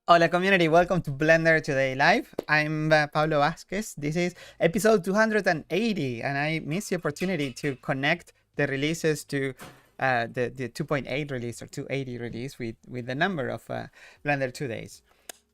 Hola community, welcome to Blender Today Live. I'm Pablo Vazquez. This is episode 280 and I missed the opportunity to connect the releases to the 2.8 release or 280 release with the number of Blender Todays.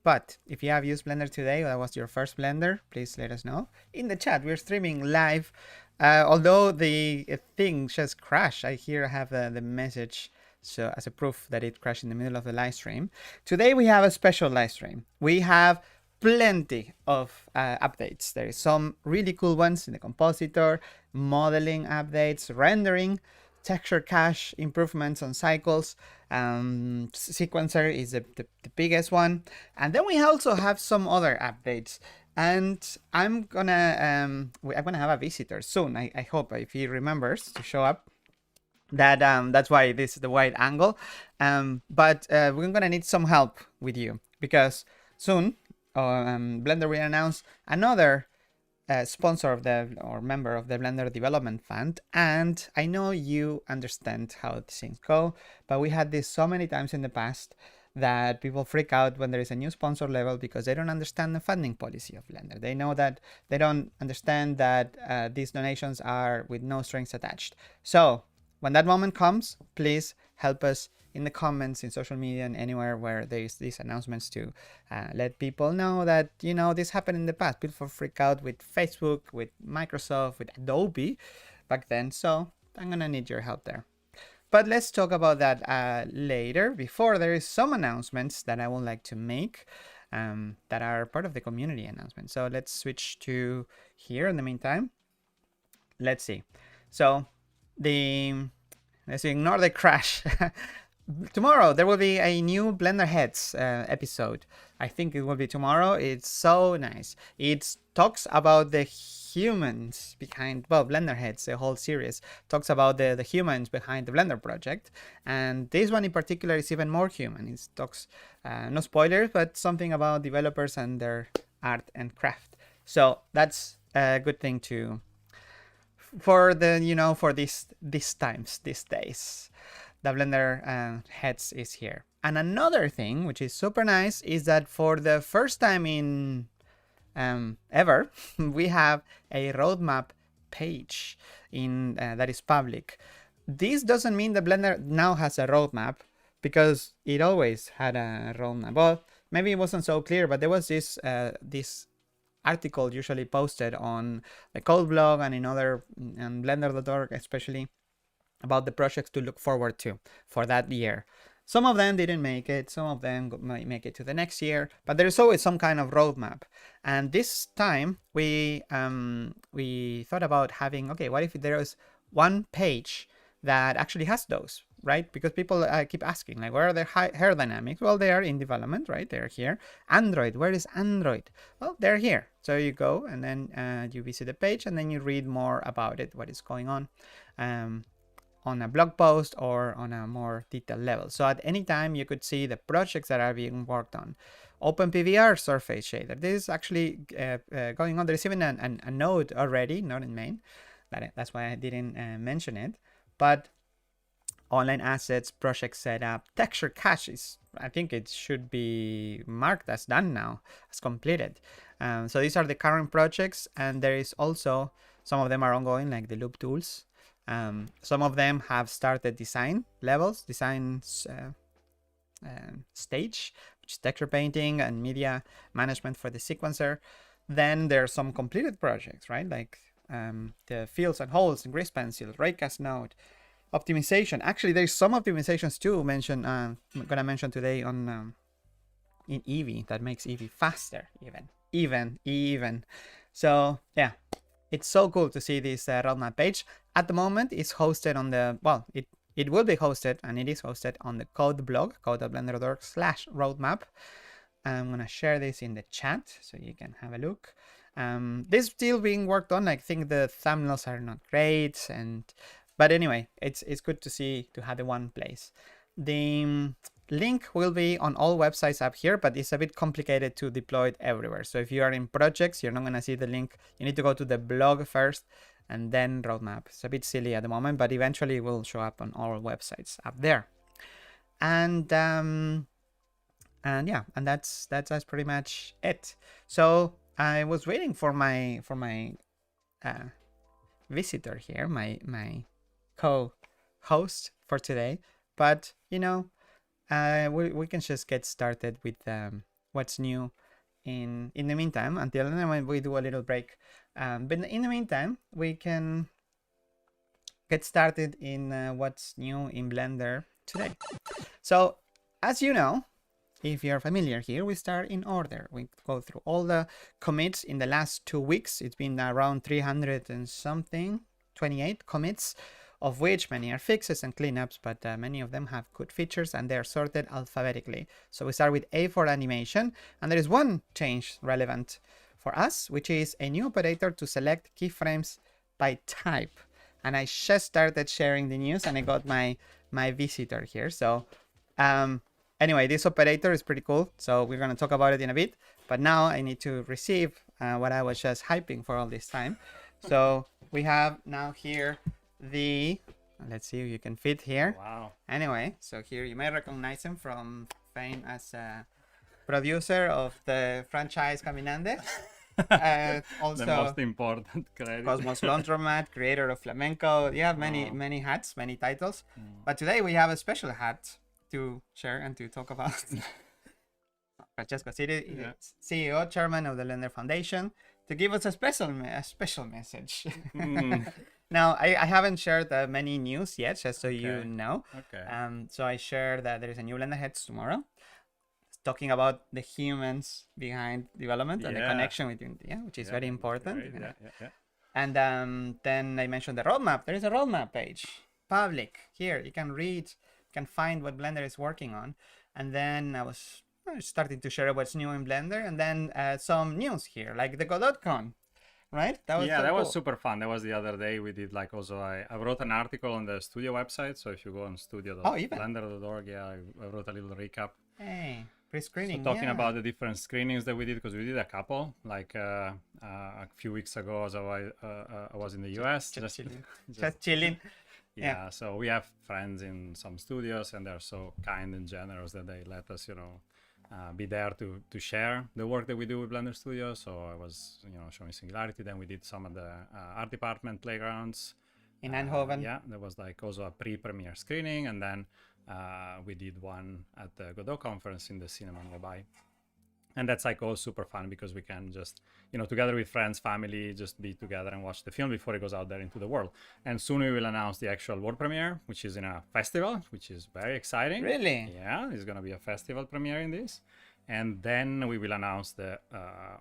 But if you have used Blender today, or that was your first Blender, please let us know in the chat. We're streaming live. Although the thing just crashed, I have the message so as a proof that it crashed in the middle of the live stream. Today we have a special live stream. We have plenty of updates. There is some really cool ones in the Compositor, modeling updates, rendering, texture cache improvements on cycles. Sequencer is the biggest one. And then we also have some other updates. And I'm gonna have a visitor soon. I hope if he remembers to show up. That's why this is the wide angle. But we're gonna need some help with you because soon Blender will announce another sponsor of or member of the Blender Development Fund, and I know you understand how things go, but we had this so many times in the past that people freak out when there is a new sponsor level because they don't understand the funding policy of Blender. They know that they don't understand that these donations are with no strings attached. So when that moment comes, please help us in the comments, in social media, and anywhere where there's these announcements to let people know that, you know, this happened in the past. People freak out with Facebook, with Microsoft, with Adobe back then. So I'm going to need your help there. But let's talk about that later. Before, there is some announcements that I would like to make that are part of the community announcement. So let's switch to here in the meantime. Let's see. So let's ignore the crash. Tomorrow there will be a new Blender Heads episode. I think it will be tomorrow. It's so nice. It talks about the humans behind, well, Blender Heads, the whole series talks about the humans behind the Blender project, and this one in particular is even more human. It talks no spoilers, but something about developers and their art and craft. So that's a good thing to for these times, these days. The Blender Heads is here. And another thing which is super nice is that for the first time in ever, we have a roadmap page in that is public. This doesn't mean that Blender now has a roadmap, because it always had a roadmap. Well, maybe it wasn't so clear, but there was this article usually posted on the code blog and in other blender.org especially about the projects to look forward to for that year. Some of them didn't make it, some of them might make it to the next year, but there's always some kind of roadmap. And this time we thought about having, okay, what if there is one page that actually has those, right? Because people keep asking, like, where are the hair dynamics? Well, they are in development, right? They're here. Android, where is Android? Well, they're here. So you go and then you visit the page and then you read more about it, what is going on a blog post or on a more detailed level. So at any time you could see the projects that are being worked on. OpenPVR surface shader. This is actually going on. There's even a node already, not in main. That's why I didn't mention it. But online assets, project setup, texture caches. I think it should be marked as done now, as completed. So these are the current projects, and there is also, some of them are ongoing, like the loop tools. Some of them have started design levels, stage, which is texture painting and media management for the sequencer. Then there are some completed projects, right? Like the fields and holes, grease pencil, raycast node, optimization. Actually, there's some optimizations too mentioned. I'm gonna mention today on in Eevee that makes Eevee faster, even. So yeah, it's so cool to see this roadmap page. At the moment, it's hosted on the, well, it will be hosted, and it is hosted on the code blog, code.blender.org/roadmap. I'm gonna share this in the chat so you can have a look. This is still being worked on. I think the thumbnails are not great, but anyway, it's good to have the one place. The link will be on all websites up here, but it's a bit complicated to deploy it everywhere. So if you are in projects, you're not gonna see the link. You need to go to the blog first and then roadmap. It's a bit silly at the moment, but eventually it will show up on all websites up there. And And yeah, and that's pretty much it. So I was waiting for my visitor here, my co-host for today, but you know, we can just get started with what's new in the meantime, until then we do a little break. But in the meantime, we can get started in what's new in Blender today. So as you know, if you're familiar here, we start in order. We go through all the commits in the last 2 weeks. It's been around 300 and something, 28 commits, of which many are fixes and cleanups, but many of them have good features and they're sorted alphabetically. So we start with A for animation, and there is one change relevant for us, which is a new operator to select keyframes by type. And I just started sharing the news and I got my visitor here. So anyway, this operator is pretty cool. So we're going to talk about it in a bit. But now I need to receive what I was just hyping for all this time. So we have now here the, let's see if you can fit here. Wow. Anyway, so here you may recognize him from fame as a producer of the franchise Caminante. Also, the most important credit. Cosmos Laundromat, creator of Flamenco. You have many hats, many titles. But today we have a special hat to share and to talk about. Francesco Citi, CEO, chairman of the Blender Foundation, to give us a special message. Now, I haven't shared many news yet, just so you know. Okay. So I shared that there is a new Blender Heads tomorrow, talking about the humans behind development and the connection between, which is very important. And then I mentioned the roadmap. There is a roadmap page, public. Here you can read, you can find what Blender is working on. And then I was starting to share what's new in Blender, and then some news here, like the Godot.con. Right? That was that cool. was super fun. That was the other day. We did like also I wrote an article on the studio website. So if you go on studio.blender.org, I wrote a little recap. Hey, pre-screening. So talking about the different screenings that we did, because we did a couple. Like a few weeks ago, as I was in the US, just chilling. Yeah. So we have friends in some studios, and they're so kind and generous that they let us, be there to share the work that we do with Blender Studio. So I was, showing Singularity. Then we did some of the art department playgrounds in Eindhoven. There was like also a pre-premiere screening, and then we did one at the Godot conference in the cinema nearby. And that's like all super fun because we can just, together with friends, family, just be together and watch the film before it goes out there into the world. And soon we will announce the actual world premiere, which is in a festival, which is very exciting. Really? Yeah, it's going to be a festival premiere in this. And then we will announce the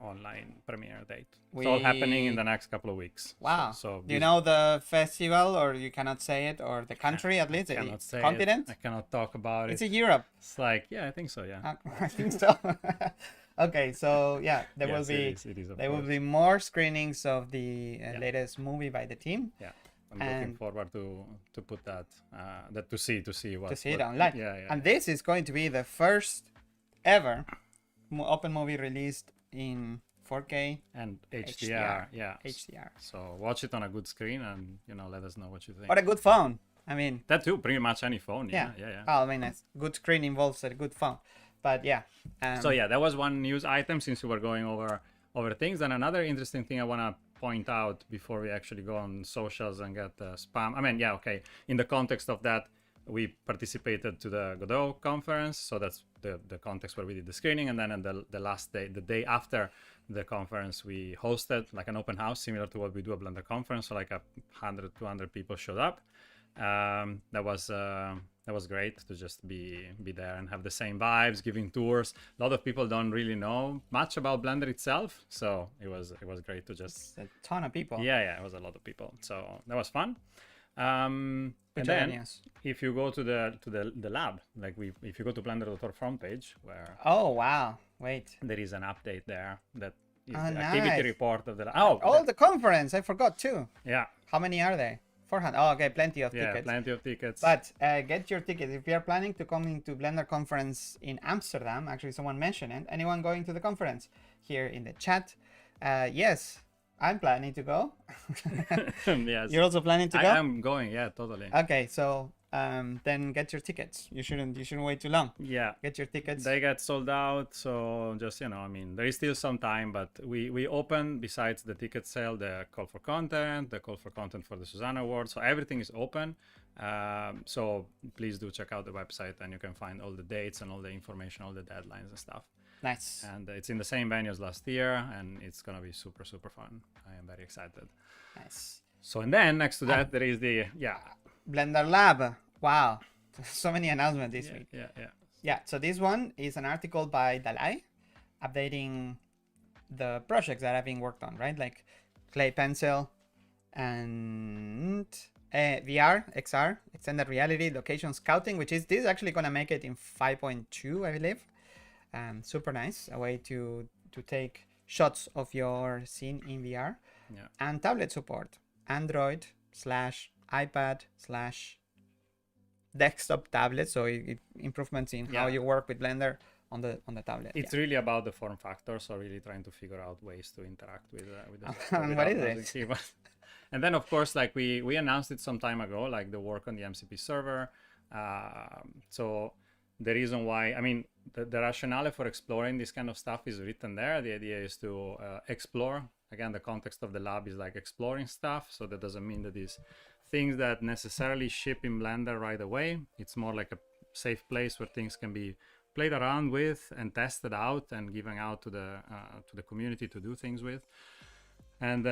online premiere date. It's all happening in the next couple of weeks. Wow. So do you know the festival, or you cannot say it, or the country at least? I cannot say continent? I cannot talk about it. It's in Europe. It's like, I think so, yeah. I think so. Okay, so there will be more screenings of the latest movie by the team. Yeah, I'm looking forward to put that to see it online. And this is going to be the first ever open movie released in 4K and HDR. HDR. So watch it on a good screen and let us know what you think. Or a good phone. I mean, that too, pretty much any phone. Yeah. Oh, I mean, a good screen involves a good phone. But so that was one news item since we were going over things. And another interesting thing I want to point out before we actually go on socials and get spam. I mean, in the context of that, we participated to the Godot conference. So that's the context where we did the screening. And then on the last day, the day after the conference, we hosted like an open house similar to what we do at Blender conference. So like 100-200 people showed up. That was great to just be there and have the same vibes, giving tours. A lot of people don't really know much about Blender itself, so it was great to just a ton of people. Yeah, it was a lot of people, so that was fun. And then if you go to the lab, like if you go to Blender.org front page, where there is an update there that is the activity report of the lab. The conference, I forgot too. Yeah. How many are they? 400. Oh, okay, plenty of tickets. Yeah, plenty of tickets. But get your tickets. If you are planning to come to Blender conference in Amsterdam, actually someone mentioned it. Anyone going to the conference here in the chat? Yes, I'm planning to go. Yes. You're also planning to go? I am going, yeah, totally. Okay, so then get your tickets. You shouldn't wait too long. Yeah, get your tickets. They get sold out, so just I mean, there is still some time, but we open, besides the ticket sale, the call for content, for the Susanna Award, so everything is open. So please do check out the website, and you can find all the dates and all the information, all the deadlines and stuff. Nice. And it's in the same venue as last year, and it's gonna be super fun. I am very excited. Nice. So, and then next to that, there is the Blender Lab. Wow, so many announcements this week. Yeah. So this one is an article by Dalai, updating the projects that have been worked on, right? Like clay pencil and VR, XR, extended reality, location scouting, which is, this is actually going to make it in 5.2, I believe. Super nice, a way to take shots of your scene in VR. Yeah. And tablet support, Android / iPad / desktop tablet, so improvements in how you work with Blender on the tablet. It's really about the form factor, so really trying to figure out ways to interact with the and what is it? And then of course, like we announced it some time ago, like the work on the MCP server. So the reason why, I mean, the rationale for exploring this kind of stuff is written there. The idea is to explore. Again, the context of the lab is like exploring stuff, so that doesn't mean that these things that necessarily ship in Blender right away. It's more like a safe place where things can be played around with and tested out and given out to the community to do things with. And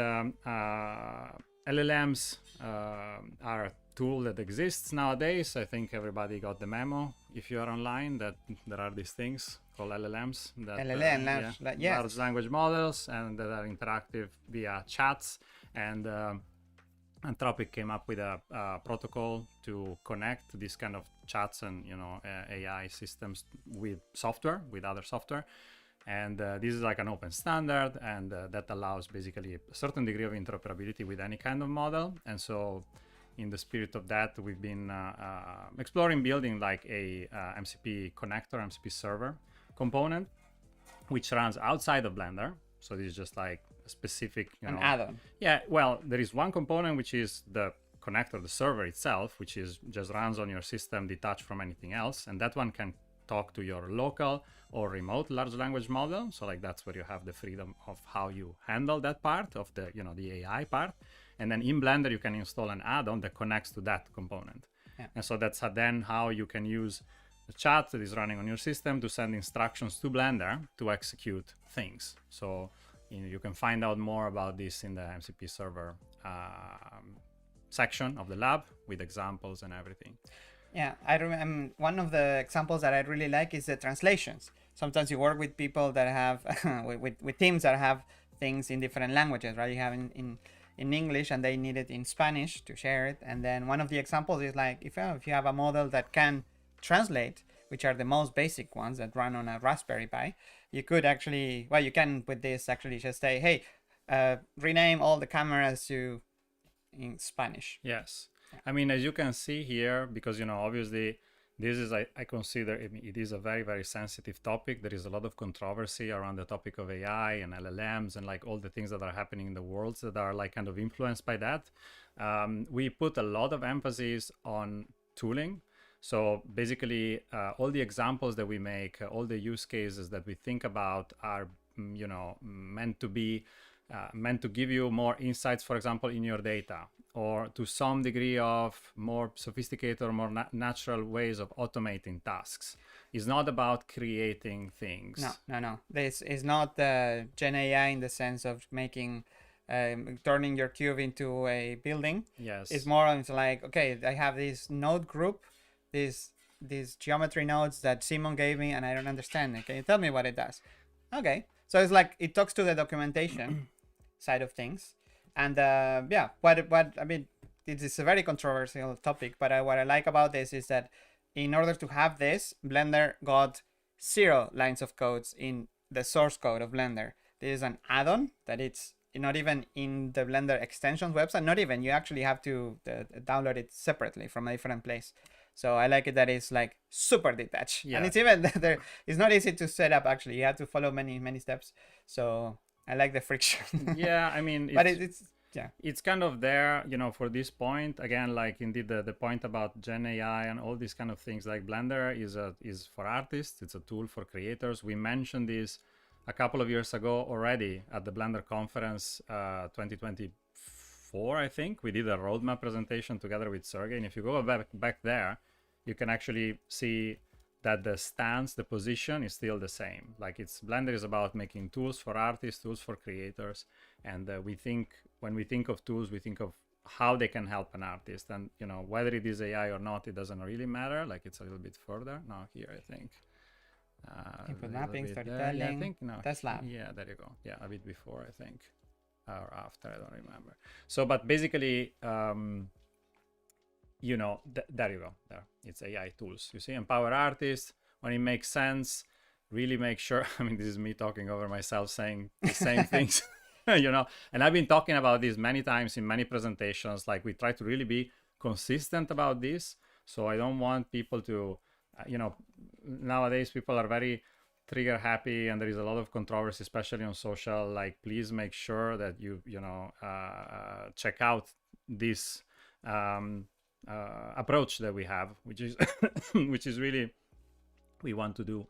LLMs are a tool that exists nowadays. I think everybody got the memo, if you are online, that there are these things called LLMs. That, large language models, and that are interactive via chats. And Anthropic came up with a protocol to connect these kind of chats and AI systems with software, with other software. And this is like an open standard, and that allows basically a certain degree of interoperability with any kind of model. And so in the spirit of that, we've been exploring building like a MCP connector, MCP server component, which runs outside of Blender. So this is just like a specific an add-on. Yeah, well, there is one component which is the connector, the server itself, which is just runs on your system detached from anything else, and that one can talk to your local or remote large language model. So like that's where you have the freedom of how you handle that part of the the AI part. And then in Blender you can install an add-on that connects to that component. And so that's then how you can use the chat that is running on your system to send instructions to Blender to execute things. So you can find out more about this in the MCP server section of the lab with examples and everything. Yeah, I remember one of the examples that I really like is the translations. Sometimes you work with people that have with teams that have things in different languages, right? You have in English and they need it in Spanish to share it. And then one of the examples is like if you have a model that can translate, which are the most basic ones that run on a Raspberry Pi, you could actually, well, you can with this actually just say, hey, rename all the cameras to in Spanish. Yes. I mean, as you can see here, because obviously this is I consider it is a very, very sensitive topic. There is a lot of controversy around the topic of AI and LLMs and like all the things that are happening in the world that are like kind of influenced by that. We put a lot of emphasis on tooling. So basically all the examples that we make, all the use cases that we think about are meant to give you more insights, for example, in your data, or to some degree of more sophisticated or more natural ways of automating tasks. It's not about creating things. No. This is not Gen AI in the sense of making, turning your cube into a building. Yes. It's more of like, okay, I have this node group, these geometry nodes that Simon gave me, and I don't understand. Can you tell me what it does? Okay. So it's like, it talks to the documentation side of things. And what I mean, it is a very controversial topic, but what I like about this is that in order to have this, Blender got 0 lines of codes in the source code of Blender. This is an add-on that it's not even in the Blender extensions website, not even, you actually have to download it separately from a different place. So I like it that it's like super detached. And it's even there, it's not easy to set up actually. You have to follow many steps. So I like the friction. Yeah, I mean, but it's Yeah. it's kind of there, for this point. Again, like indeed the point about Gen AI and all these kind of things, like Blender is for artists. It's a tool for creators. We mentioned this a couple of years ago already at the Blender conference 2024, I think. We did a roadmap presentation together with Sergey. And if you go back there, you can actually see that the stance, the position is still the same. Like Blender is about making tools for artists, tools for creators. And when we think of tools, we think of how they can help an artist. And, whether it is AI or not, it doesn't really matter. Like it's a little bit further. Now here, I think. Input mapping, storytelling, yeah, I think, no, test lab. Yeah, there you go. Yeah, a bit before, I think. Or after, I don't remember. So, but basically, there you go. There, it's AI tools. You see, empower artists when it makes sense. Really make sure. I mean, this is me talking over myself, saying the same things. And I've been talking about this many times in many presentations. Like we try to really be consistent about this. So I don't want people to, nowadays people are very trigger happy, and there is a lot of controversy, especially on social. Like, please make sure that you check out this approach that we have, which is which is really, we want to do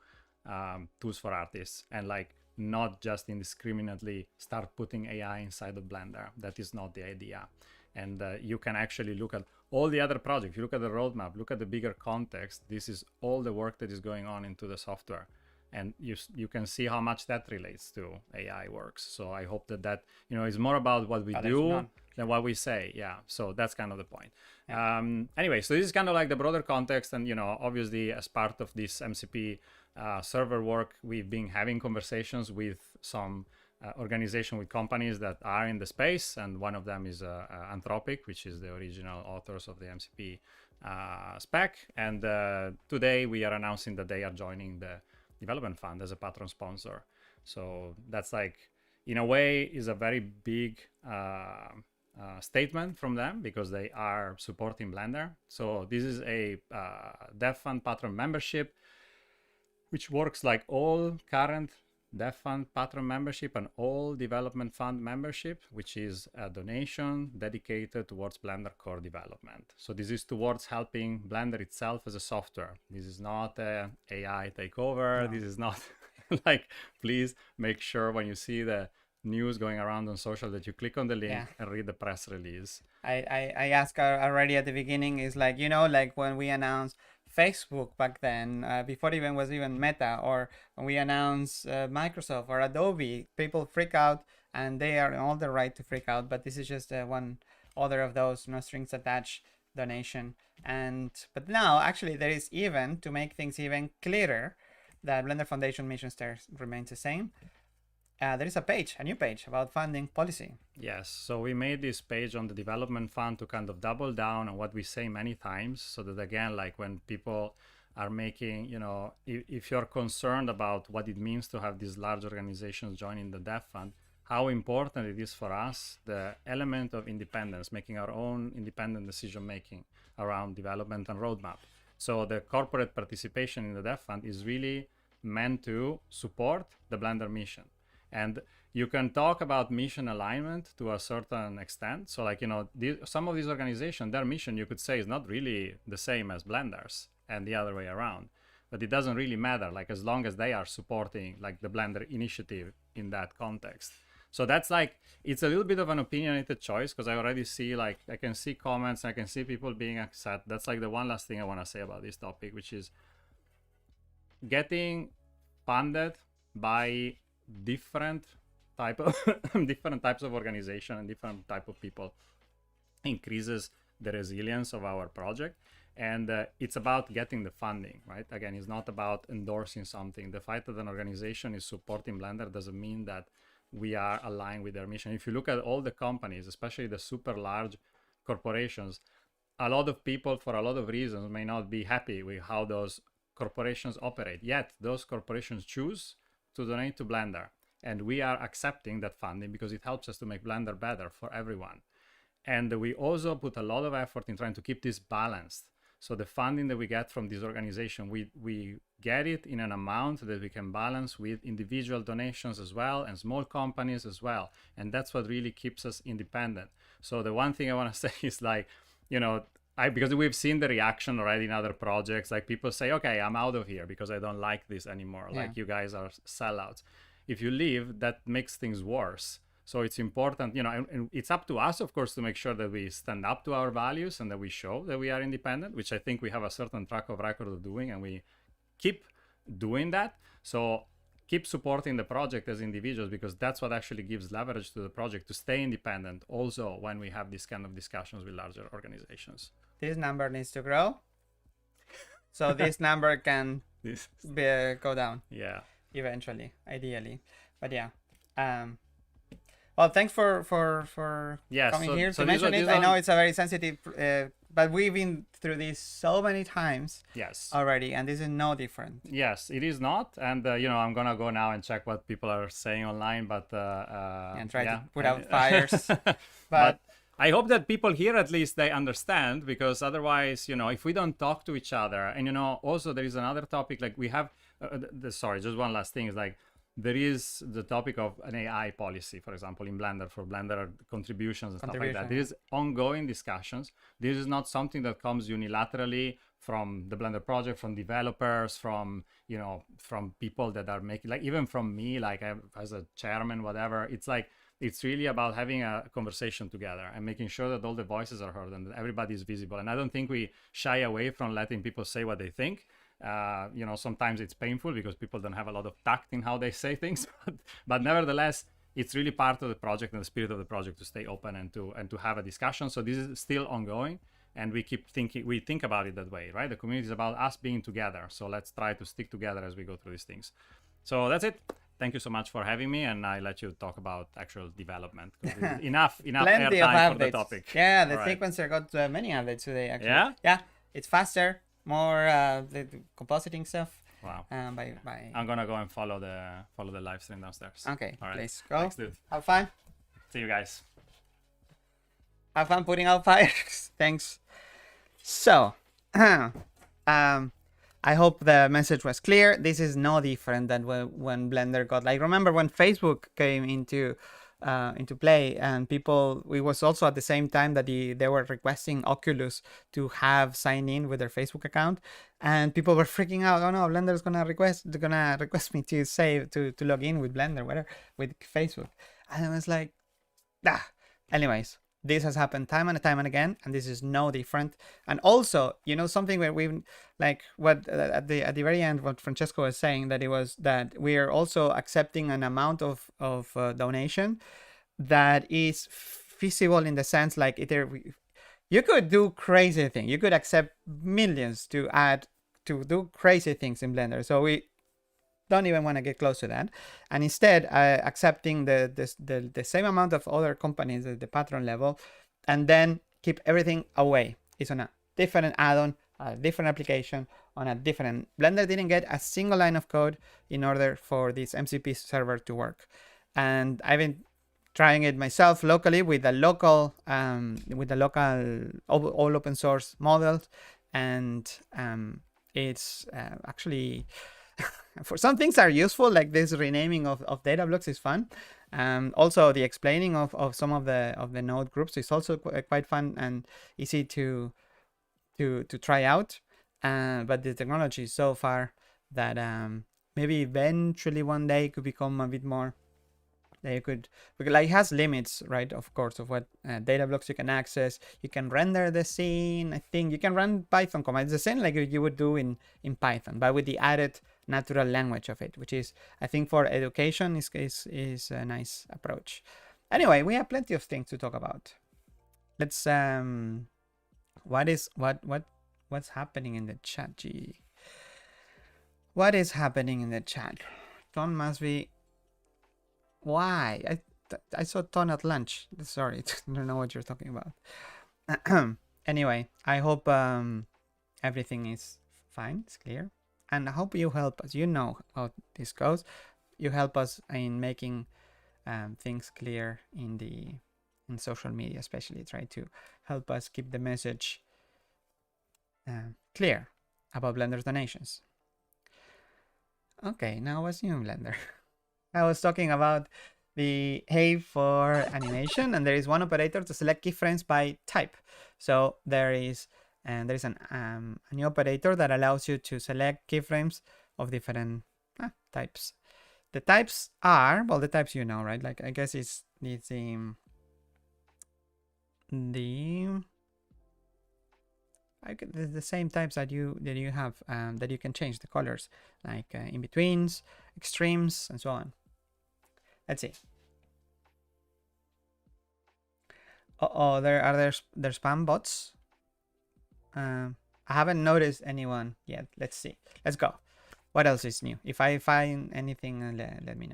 tools for artists, and like not just indiscriminately start putting AI inside of Blender. That is not the idea. And you can actually look at all the other projects. You look at the roadmap, look at the bigger context. This is all the work that is going on into the software, and you can see how much that relates to AI works. So I hope that is more about what we do than what we say. Yeah, so that's kind of the point. Yeah. Anyway, so this is kind of like the broader context, and obviously as part of this MCP server work, we've been having conversations with some organization, with companies that are in the space, and one of them is Anthropic, which is the original authors of the MCP spec. And today we are announcing that they are joining the development fund as a patron sponsor. So that's like, in a way, is a very big statement from them, because they are supporting Blender. So this is a Dev Fund patron membership, which works like all current Dev Fund patron membership and all development fund membership, which is a donation dedicated towards Blender core development. So this is towards helping Blender itself as a software. This is not a AI takeover. No. This is not like, please make sure when you see the news going around on social that you click on the link and read the press release. I asked already at the beginning, is like, like when we announced Facebook back then, before even was even Meta, or when we announced Microsoft or Adobe, people freak out, and they are all the right to freak out. But this is just one other of those, no strings attached donation. But now actually there is, even to make things even clearer, that Blender Foundation mission remains the same. There is a new page about funding policy. Yes, so we made this page on the development fund to kind of double down on what we say many times, so that again, like when people are making, if you're concerned about what it means to have these large organizations joining the Dev Fund, how important it is for us, the element of independence, making our own independent decision making around development and roadmap. So the corporate participation in the Dev Fund is really meant to support the Blender mission. And you can talk about mission alignment to a certain extent. So like, some of these organizations, their mission, you could say, is not really the same as Blender's, and the other way around. But it doesn't really matter, like, as long as they are supporting like the Blender initiative in that context. So that's like, it's a little bit of an opinionated choice, because I already see, like, I can see comments, I can see people being upset. That's like the one last thing I want to say about this topic, which is getting funded by different types of organization and different type of people increases the resilience of our project. And it's about getting the funding, right? Again, it's not about endorsing something. The fact that an organization is supporting Blender doesn't mean that we are aligned with their mission. If you look at all the companies, especially the super large corporations, a lot of people, for a lot of reasons, may not be happy with how those corporations operate. Yet those corporations choose to donate to Blender, and we are accepting that funding because it helps us to make Blender better for everyone. And we also put a lot of effort in trying to keep this balanced. So the funding that we get from this organization, we get it in an amount that we can balance with individual donations as well and small companies as well. And that's what really keeps us independent. So the one thing I want to say is like, you know, because we've seen the reaction already in other projects, like people say, okay, I'm out of here because I don't like this anymore. Yeah. Like you guys are sellouts. If you leave, that makes things worse. So it's important, you know, and it's up to us, of course, to make sure that we stand up to our values and that we show that we are independent, which I think we have a certain track of record of doing, and we keep doing that. So keep supporting the project as individuals, because that's what actually gives leverage to the project to stay independent also when we have this kind of discussions with larger organizations. This number needs to grow. So this number can go down. Yeah. Eventually, ideally. But yeah. Well, thanks for coming here to mention it. I know it's a very sensitive, but we've been through this so many times. Yes. Already, and this is no different. Yes, it is not. And you know, I'm gonna go now and check what people are saying online, but and try to put out fires. But I hope that people here at least they understand, because otherwise, you know, if we don't talk to each other, and you know, also there is another topic, like we have. Sorry, just one last thing is like. There is the topic of an AI policy, for example, in Blender, for Blender contributions and stuff like that. There is ongoing discussions. This is not something that comes unilaterally from the Blender project, from developers, from, you know, from people that are making, like even from me, like as a chairman, whatever. It's like, it's really about having a conversation together and making sure that all the voices are heard and that everybody is visible. And I don't think we shy away from letting people say what they think. You know, sometimes it's painful because people don't have a lot of tact in how they say things, but nevertheless, it's really part of the project and the spirit of the project to stay open and to have a discussion. So this is still ongoing, and we think about it that way, right? The community is about us being together. So let's try to stick together as we go through these things. So that's it. Thank you so much for having me, and I let you talk about actual development. enough airtime for the topic. Yeah, the sequencer got many updates today, actually. Yeah, it's faster. More the compositing stuff. Wow. By I'm gonna go and follow the live stream downstairs. Okay. All right. Please go. Thanks, dude. Have fun. See you guys. Have fun putting out fires. Thanks. So, I hope the message was clear. This is no different than when Blender got, like, remember when Facebook came into play, and people, it was also at the same time that they were requesting Oculus to have sign in with their Facebook account, and people were freaking out. Oh no, Blender's gonna request me to save to log in with Blender, whatever, with Facebook. And I was like, anyways, this has happened time and time and again, and this is no different. And also, you know, something where we, like what at the very end, what Francesco was saying, that it was that we are also accepting an amount of donation that is feasible, in the sense like you could do crazy things. You could accept millions to do crazy things in Blender. So we don't even want to get close to that, and instead accepting the same amount of other companies at the patron level, and then keep everything away. It's on a different add-on, a different application, on a different. Blender didn't get a single line of code in order for this MCP server to work, and I've been trying it myself locally with the local all open source models, and it's actually. For some things are useful, like this renaming of data blocks is fun. Also, the explaining of some of the node groups is also quite fun and easy to try out. But the technology is so far that maybe eventually one day it could become a bit more. That you could, because like it has limits, right? Of course, of what data blocks you can access. You can render the scene. I think you can run Python commands, the same like you would do in Python, but with the added natural language of it, which is, I think, for education is a nice approach. Anyway, we have plenty of things to talk about. Let's what's happening in the chat? What is happening in the chat? Ton must be. Why? I saw Ton at lunch. Sorry, I don't know what you're talking about. Anyway, I hope everything is fine, it's clear. And I hope you help us. You know how this goes. You help us in making things clear in social media, especially. Try to help us keep the message clear about Blender's donations. Okay, now what's new in Blender? I was talking about the A for animation, and there is one operator to select keyframes by type. So there is a new operator that allows you to select keyframes of different types. The types are, well, the types you know, right? Like I guess it's the same types that you have that you can change the colors, like in betweens, extremes, and so on. Let's see. There's spam bots. I haven't noticed anyone yet. Let's see. Let's go. What else is new? If I find anything, let me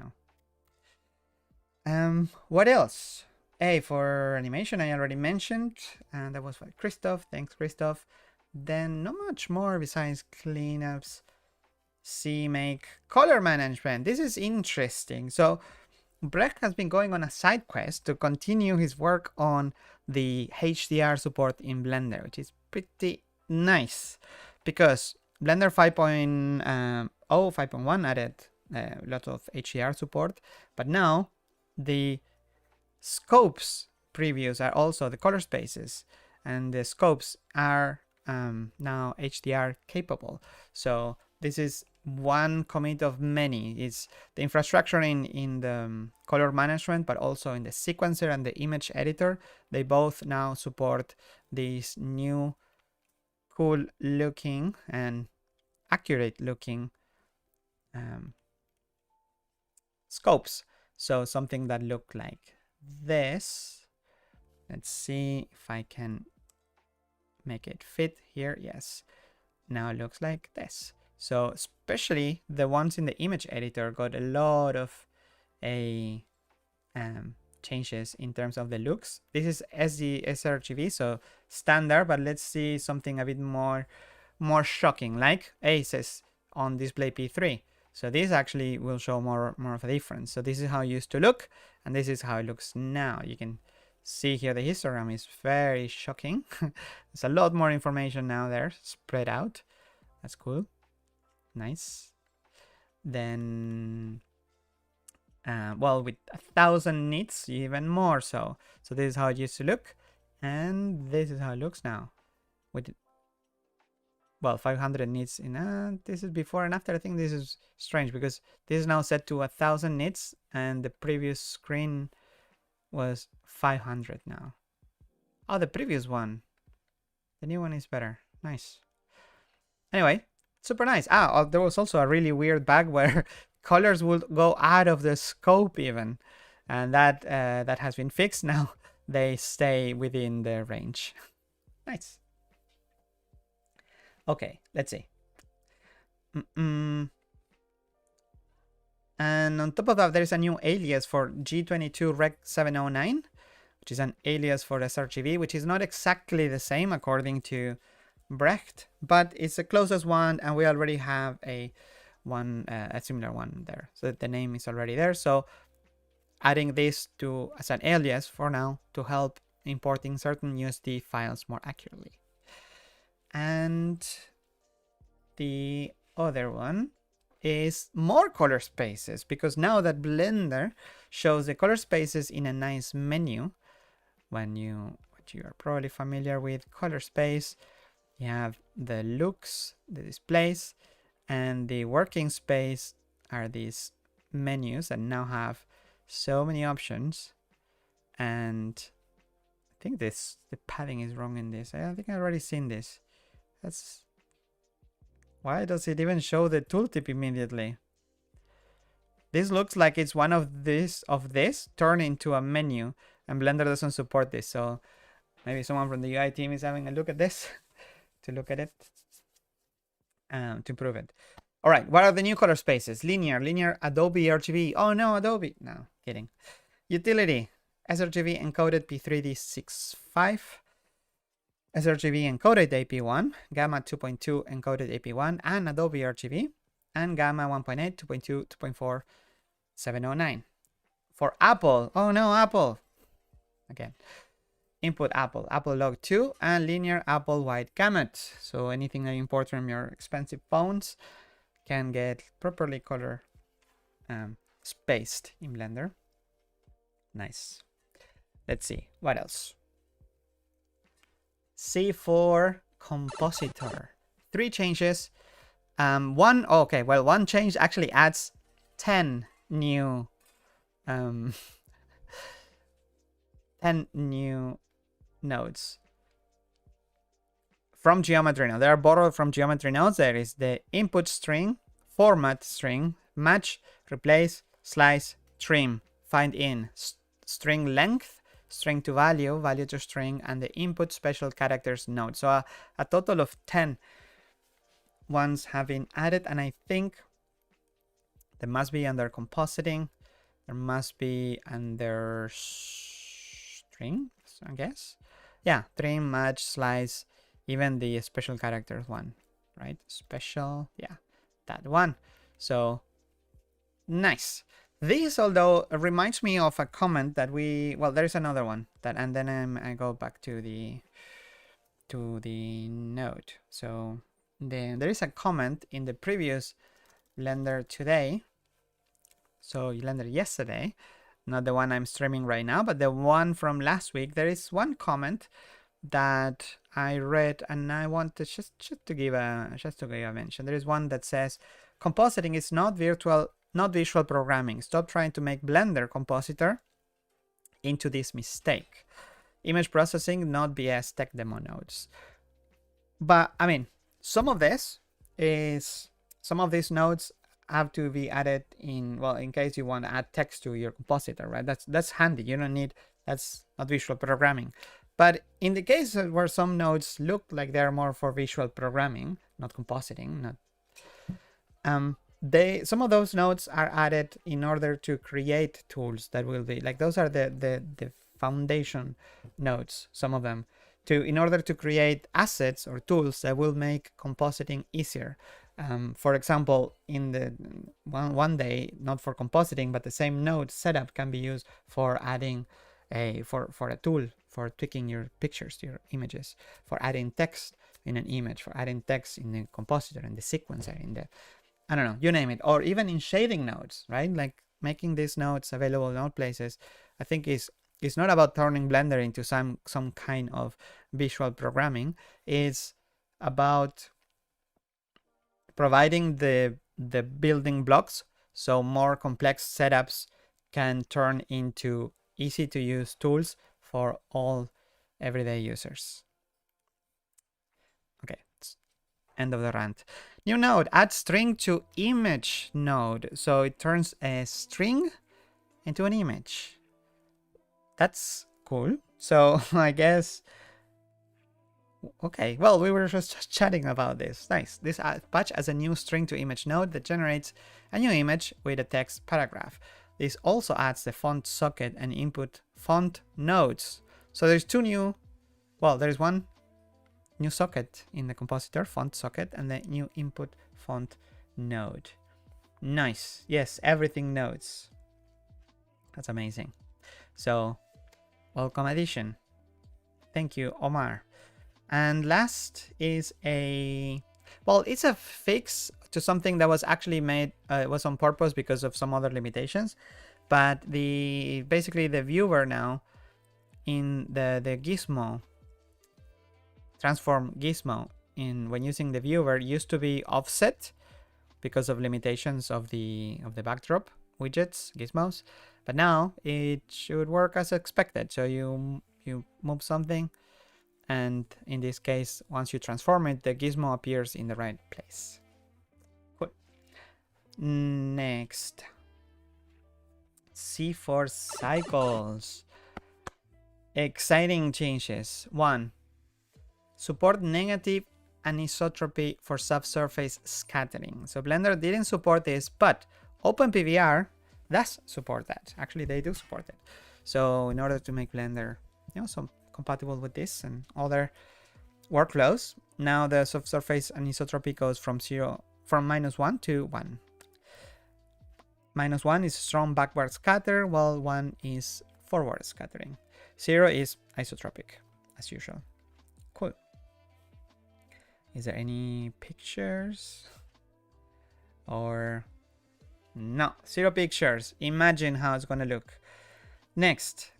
know. What else? A for animation, I already mentioned, and that was for Christoph. Thanks, Christoph. Then not much more besides cleanups. C make color management. This is interesting. So Brecht has been going on a side quest to continue his work on the HDR support in Blender, which is pretty nice because Blender 5.0, 5.1 added a lot of HDR support, but now the scopes previews are also the color spaces, and the scopes are now HDR capable. So this is one commit of many. It's the infrastructure in the color management, but also in the sequencer and the image editor. They both now support these new cool looking and accurate looking scopes. So something that look like this. Let's see if I can make it fit here. Yes, now it looks like this. So especially the ones in the image editor got a lot of changes in terms of the looks. This is sRGB, so standard, but let's see something a bit more shocking, like Aces on display P3. So this actually will show more of a difference. So this is how it used to look, and this is how it looks now. You can see here the histogram is very shocking. There's a lot more information now there spread out. That's cool. Nice. Then well, with 1,000 nits, even more so. So this is how it used to look, and this is how it looks now with, well, 500 nits in this is before and after. I think this is strange because this is now set to 1,000 nits, and the previous screen was 500 now. Oh, the previous one, the new one is better. Nice. Anyway, super nice. There was also a really weird bug where colors would go out of the scope even, and that has been fixed now. They stay within the range. Nice. Okay, let's see. And on top of that, there's a new alias for G22 Rec 709, which is an alias for sRGB, which is not exactly the same according to Brecht, but it's the closest one, and we already have a similar one there. So the name is already there. So adding this to as an alias for now to help importing certain USD files more accurately. And the other one is more color spaces, because now that Blender shows the color spaces in a nice menu, what you are probably familiar with color space, you have the looks, the displays, and the working space are these menus that now have so many options. And I think the padding is wrong in this. I think I've already seen this. Why does it even show the tooltip immediately? This looks like it's one of this turned into a menu, and Blender doesn't support this. So maybe someone from the UI team is having a look at this to look at it to improve it. All right, what are the new color spaces? Linear, Adobe RGB. Oh no, Adobe. No, kidding. Utility, sRGB encoded P3D65. sRGB encoded AP1, Gamma 2.2 encoded AP1, and Adobe RGB, and Gamma 1.8, 2.2, 2.4, 709. For Apple, oh no, Apple. Again. input apple, apple log 2, and linear apple white gamut. So anything that you import from your expensive phones can get properly color spaced in Blender. Nice. Let's see what else. C4 Compositor. 3 changes. One change actually adds 10 new 10 new nodes from geometry node. They are borrowed from geometry nodes. There is the input string, format string, match, replace, slice, trim, find in, string length, string to value, value to string, and the input special characters node. So a total of 10 ones have been added, and I think there must be under compositing, there must be under string, I guess. Yeah, trim, match, slice, even the special characters one, right? Special, yeah, that one. So nice. This, although, reminds me of a comment that there's another one that, and then I go back to the node. So then there is a comment in the previous Blender Today. So Blender yesterday, not the one I'm streaming right now, but the one from last week. There is one comment that I read, and I want to just to give a mention. There is one that says, "Compositing is not visual programming. Stop trying to make Blender Compositor into this mistake. Image processing, not BS tech demo nodes." But I mean, some of these nodes have to be added in case you want to add text to your compositor, right? That's handy. You don't need, that's not visual programming. But in the case where some nodes look like they're more for visual programming, not compositing, some of those nodes are added in order to create tools that will be like, those are the foundation nodes, some of them, in order to create assets or tools that will make compositing easier. For example, in the one day, not for compositing, but the same node setup can be used for adding for a tool for tweaking your pictures, your images, for adding text in an image, for adding text in the compositor, in the sequencer, in the, I don't know, you name it, or even in shading nodes, right? Like making these nodes available in node places, I think is not about turning Blender into some kind of visual programming. It's about providing the building blocks so more complex setups can turn into easy to use tools for all everyday users. Okay, end of the rant. New node, add string to image node. So it turns a string into an image. That's cool. So I guess, okay, well, we were just chatting about this. Nice. This patch as a new string to image node that generates a new image with a text paragraph. This also adds the font socket and input font nodes. So there's there's one new socket in the compositor, font socket, and the new input font node. Nice. Yes, everything nodes. That's amazing. So, welcome addition. Thank you, Omar. And last is it's a fix to something that was actually made, was on purpose because of some other limitations. But basically the viewer now in the gizmo, transform gizmo when using the viewer used to be offset because of limitations of the backdrop widgets, gizmos. But now it should work as expected. So you move something, and in this case, once you transform it, the gizmo appears in the right place. Cool. Next, C4 cycles. Exciting changes. 1. Support negative anisotropy for subsurface scattering. So Blender didn't support this, but OpenPVR does support that. Actually, they do support it. So in order to make Blender, some compatible with this and other workflows, now the subsurface anisotropy goes from -1 to 1. -1 is strong backward scatter, while 1 is forward scattering. 0 is isotropic, as usual. Cool. Is there any pictures? Or no, 0 pictures. Imagine how it's going to look. Next,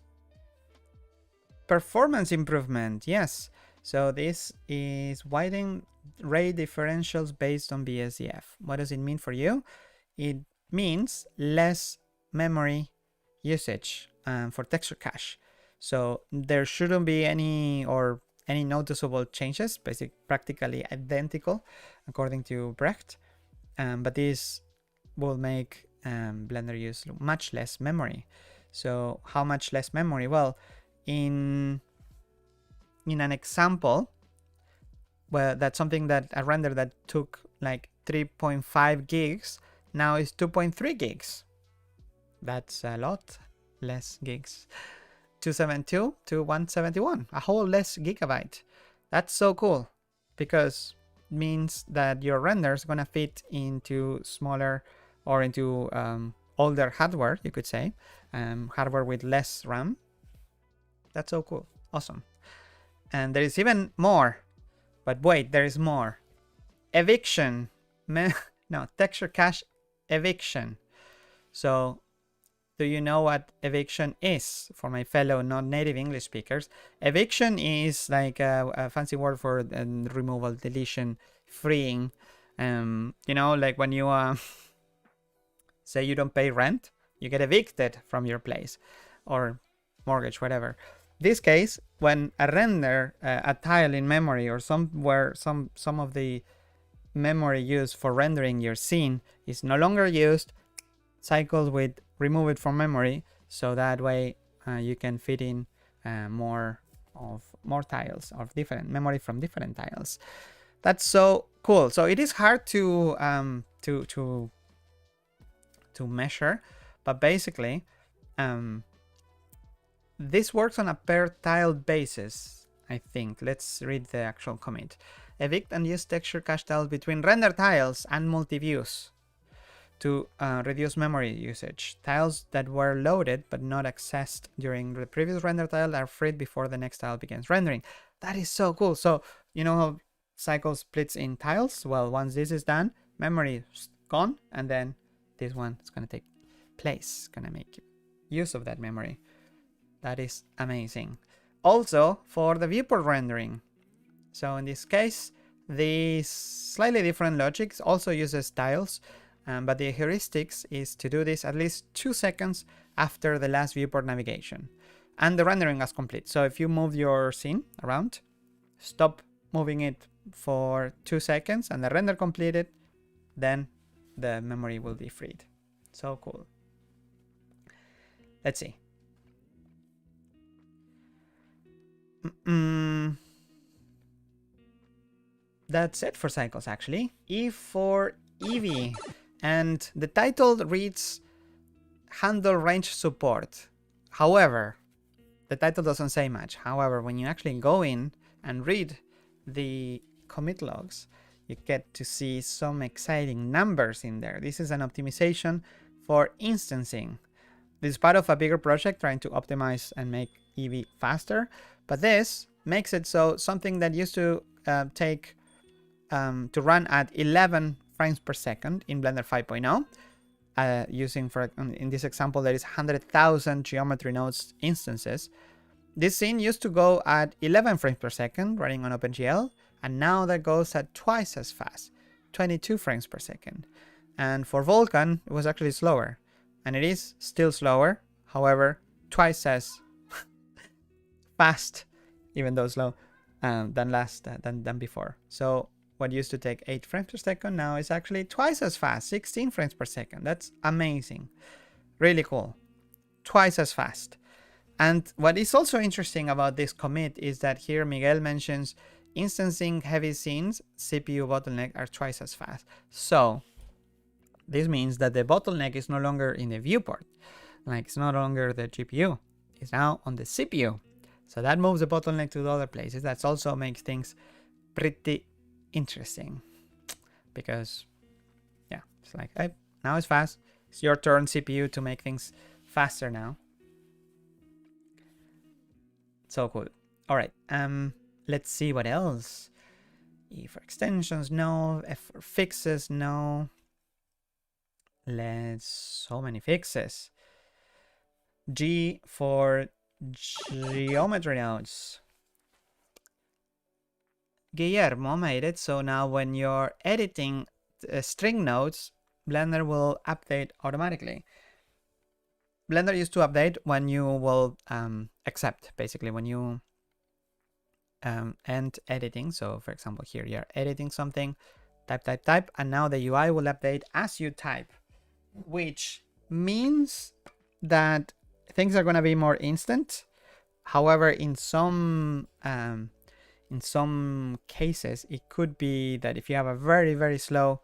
performance improvement. Yes. So this is widening ray differentials based on BSDF. What does it mean for you? It means less memory usage for texture cache. So there shouldn't be any noticeable changes, basically practically identical according to Brecht. But this will make Blender use much less memory. So how much less memory? Well, in an example, well, that's something that a render that took like 3.5 gigs now is 2.3 gigs. That's a lot less gigs. 272 to 171, a whole less gigabyte. That's so cool, because it means that your render is gonna fit into smaller or into older hardware, you could say, hardware with less RAM. That's so cool. Awesome. And there is even more. But wait, there is more. Eviction. No, texture cache eviction. So, do you know what eviction is? For my fellow non-native English speakers, eviction is like a fancy word for removal, deletion, freeing. You know, like when you say you don't pay rent, you get evicted from your place or mortgage, whatever. This case, when a render, a tile in memory or somewhere, some of the memory used for rendering your scene is no longer used, cycles with remove it from memory, so that way you can fit in more tiles of different memory from different tiles. That's so cool. So it is hard to measure, but basically this works on a per tile basis, I think. Let's read the actual commit. Evict and use texture cache tiles between render tiles and multi-views to reduce memory usage. Tiles that were loaded but not accessed during the previous render tile are freed before the next tile begins rendering. That is so cool. So you know how cycle splits in tiles? Well, once this is done, memory is gone, and then this one is going to take place, going to make use of that memory. That is amazing. Also for the viewport rendering. So in this case, this slightly different logic also uses tiles, but the heuristics is to do this at least 2 seconds after the last viewport navigation. And the rendering is complete. So if you move your scene around, stop moving it for 2 seconds and the render completed, then the memory will be freed. So cool. Let's see. That's it for cycles, actually. E for Eevee. And the title reads handle range support. However, the title doesn't say much. However, when you actually go in and read the commit logs, you get to see some exciting numbers in there. This is an optimization for instancing. This is part of a bigger project trying to optimize and make Eevee faster. But this makes it so something that used to take to run at 11 frames per second in Blender 5.0, using, for in this example, there is 100,000 geometry nodes instances. This scene used to go at 11 frames per second running on OpenGL, and now that goes at twice as fast, 22 frames per second. And for Vulkan, it was actually slower, and it is still slower, however, twice as fast, even though slow, than before. So what used to take 8 frames per second now is actually twice as fast, 16 frames per second. That's amazing. Really cool. Twice as fast. And what is also interesting about this commit is that here Miguel mentions instancing heavy scenes, CPU bottleneck are twice as fast. So this means that the bottleneck is no longer in the viewport. Like, it's no longer the GPU. It's now on the CPU. So that moves the bottleneck to the other places. That also makes things pretty interesting. Because, yeah, it's like, hey, now it's fast. It's your turn, CPU, to make things faster now. So cool. All right. Let's see what else. E for extensions, no. F for fixes, no. So many fixes. G for geometry nodes. Guillermo made it, so now when you're editing string nodes, Blender will update automatically. Blender used to update when you will accept, basically when you end editing. So for example, here you're editing something, type, and now the UI will update as you type, which means that things are going to be more instant. However, in some cases, it could be that if you have a very, very slow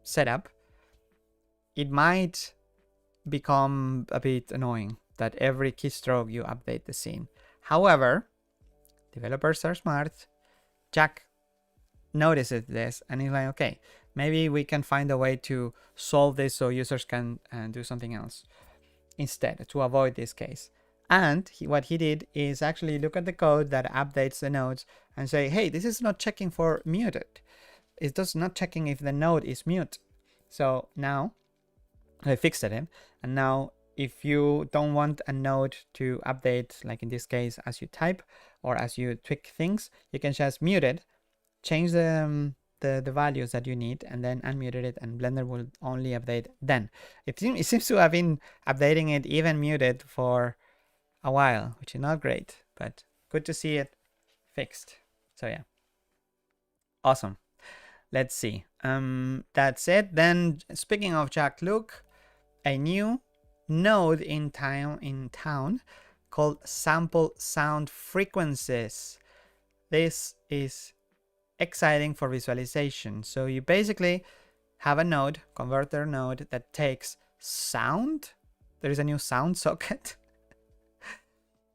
setup, it might become a bit annoying that every keystroke you update the scene. However, developers are smart. Jack notices this and he's like, okay, maybe we can find a way to solve this so users can do something else instead to avoid this case. And what he did is actually look at the code that updates the nodes and say, hey, this is not checking for muted. It's just not checking if the node is mute. So now I fixed it. And now if you don't want a node to update, like in this case, as you type or as you tweak things, you can just mute it, change the values that you need, and then unmuted it, and Blender will only update then. It seems to have been updating it even muted for a while, which is not great, but good to see it fixed. So yeah, awesome. Let's see. That's it. Then speaking of Jack, look, a new node in town called sample sound frequencies. This is exciting for visualization. So you basically have a node, converter node, that takes sound. There is a new sound socket.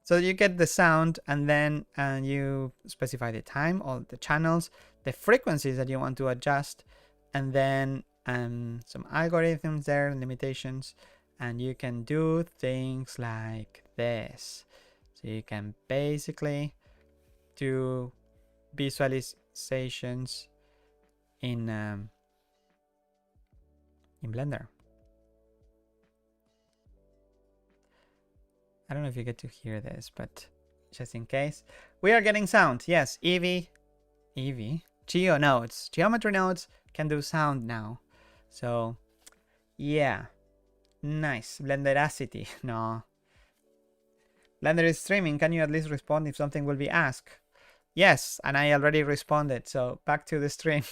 So you get the sound, and then you specify the time, all the channels, the frequencies that you want to adjust, and then some algorithms there, limitations, and you can do things like this. So you can basically do visualizations in Blender. I don't know if you get to hear this, but just in case, we are getting sound. Yes, Eevee, geo nodes, geometry nodes can do sound now. So yeah, nice. Blenderacity. No, Blender is streaming. Can you at least respond if something will be asked? Yes, and I already responded. So back to the stream.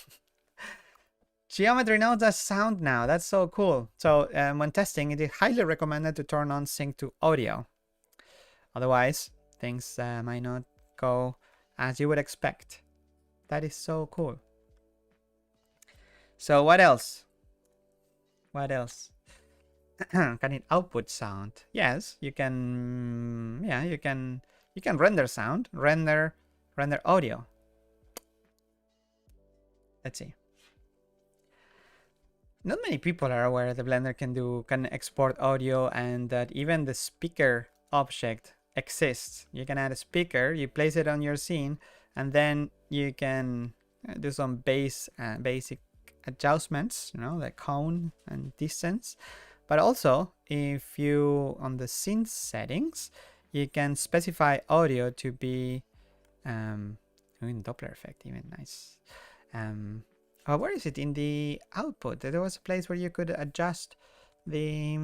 Geometry nodes has sound now. That's so cool. So when testing, it is highly recommended to turn on sync to audio. Otherwise, things might not go as you would expect. That is so cool. So what else? What else? Can it output sound? Yes, you can. Yeah, you can render sound, render audio. Let's see. Not many people are aware that Blender can export audio, and that even the speaker object exists. You can add a speaker, you place it on your scene, and then you can do some basic adjustments, you know, like cone and distance. But also, if you on the scene settings, you can specify audio to be doing Doppler effect, even nice. Where is it in the output? There was a place where you could adjust the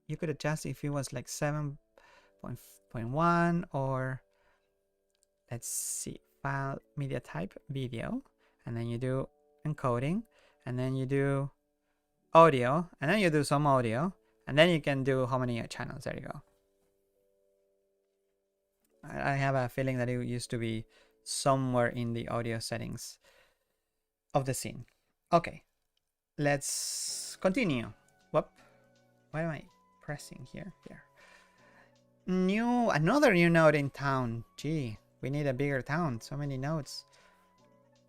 you could adjust if it was like 7.1, or let's see, file media type video, and then you do encoding, and then you do audio, and then you do some audio, and then you can do how many channels. There you go. I have a feeling that it used to be somewhere in the audio settings of the scene. Okay, let's continue. Whoop, why am I pressing here? Another new node in town. Gee, we need a bigger town. So many nodes.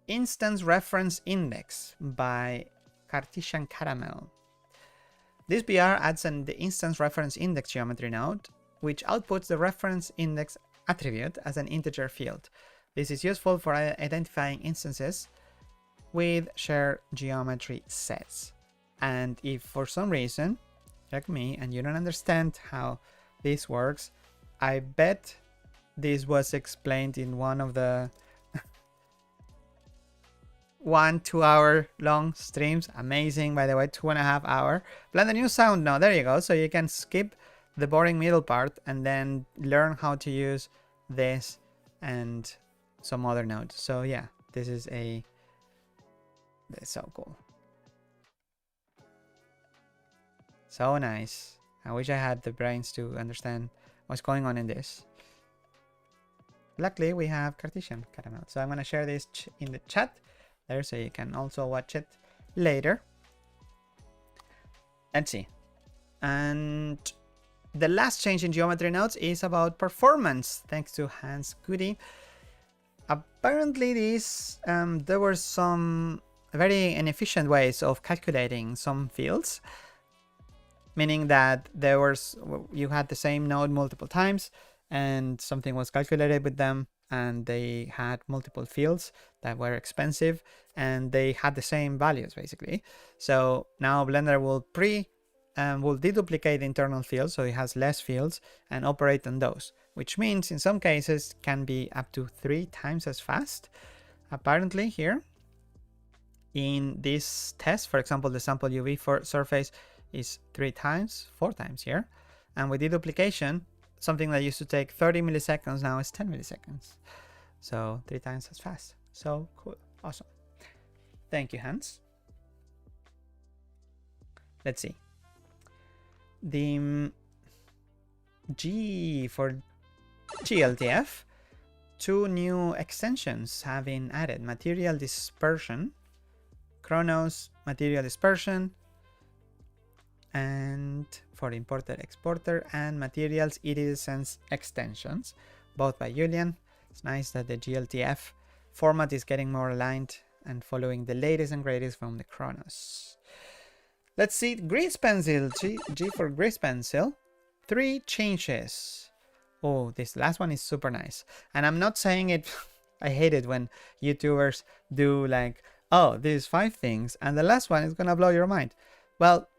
Instance reference index by Cartesian Caramel. This BR adds the instance reference index geometry node which outputs the reference index attribute as an integer field. This is useful for identifying instances with shared geometry sets. And if for some reason, like me, and you don't understand how this works, I bet this was explained in one of the 1-2 hour long streams. Amazing, by the way, 2.5 hour. Blend the new sound now. There you go. So you can skip the boring middle part and then learn how to use this and some other nodes. So yeah, this is so cool. So nice. I wish I had the brains to understand what's going on in this. Luckily, we have Cartesian caramel. So I'm going to share this in the chat there so you can also watch it later. Let's see. And the last change in geometry nodes is about performance, thanks to Hans Goody. Apparently, there were some very inefficient ways of calculating some fields, meaning that you had the same node multiple times and something was calculated with them, and they had multiple fields that were expensive and they had the same values basically. So now Blender will deduplicate the internal fields, so it has less fields, and operate on those, which means in some cases can be up to 3 times as fast. Apparently here in this test, for example, the sample UV surface is 4 times here, and with deduplication, something that used to take 30 milliseconds now is 10 milliseconds. So 3 times as fast. So cool. Awesome. Thank you, Hans. Let's see. The for GLTF, 2 new extensions have been added. Material dispersion, Chronos material dispersion, and for importer exporter, and materials iridescence extensions, both by Julian. It's nice that the GLTF format is getting more aligned and following the latest and greatest from the Chronos. Let's see, Grease Pencil, G for Grease Pencil, 3 changes. Oh, this last one is super nice. And I'm not saying it, I hate it when YouTubers do like, oh, these 5 things, and the last one is gonna blow your mind. Well,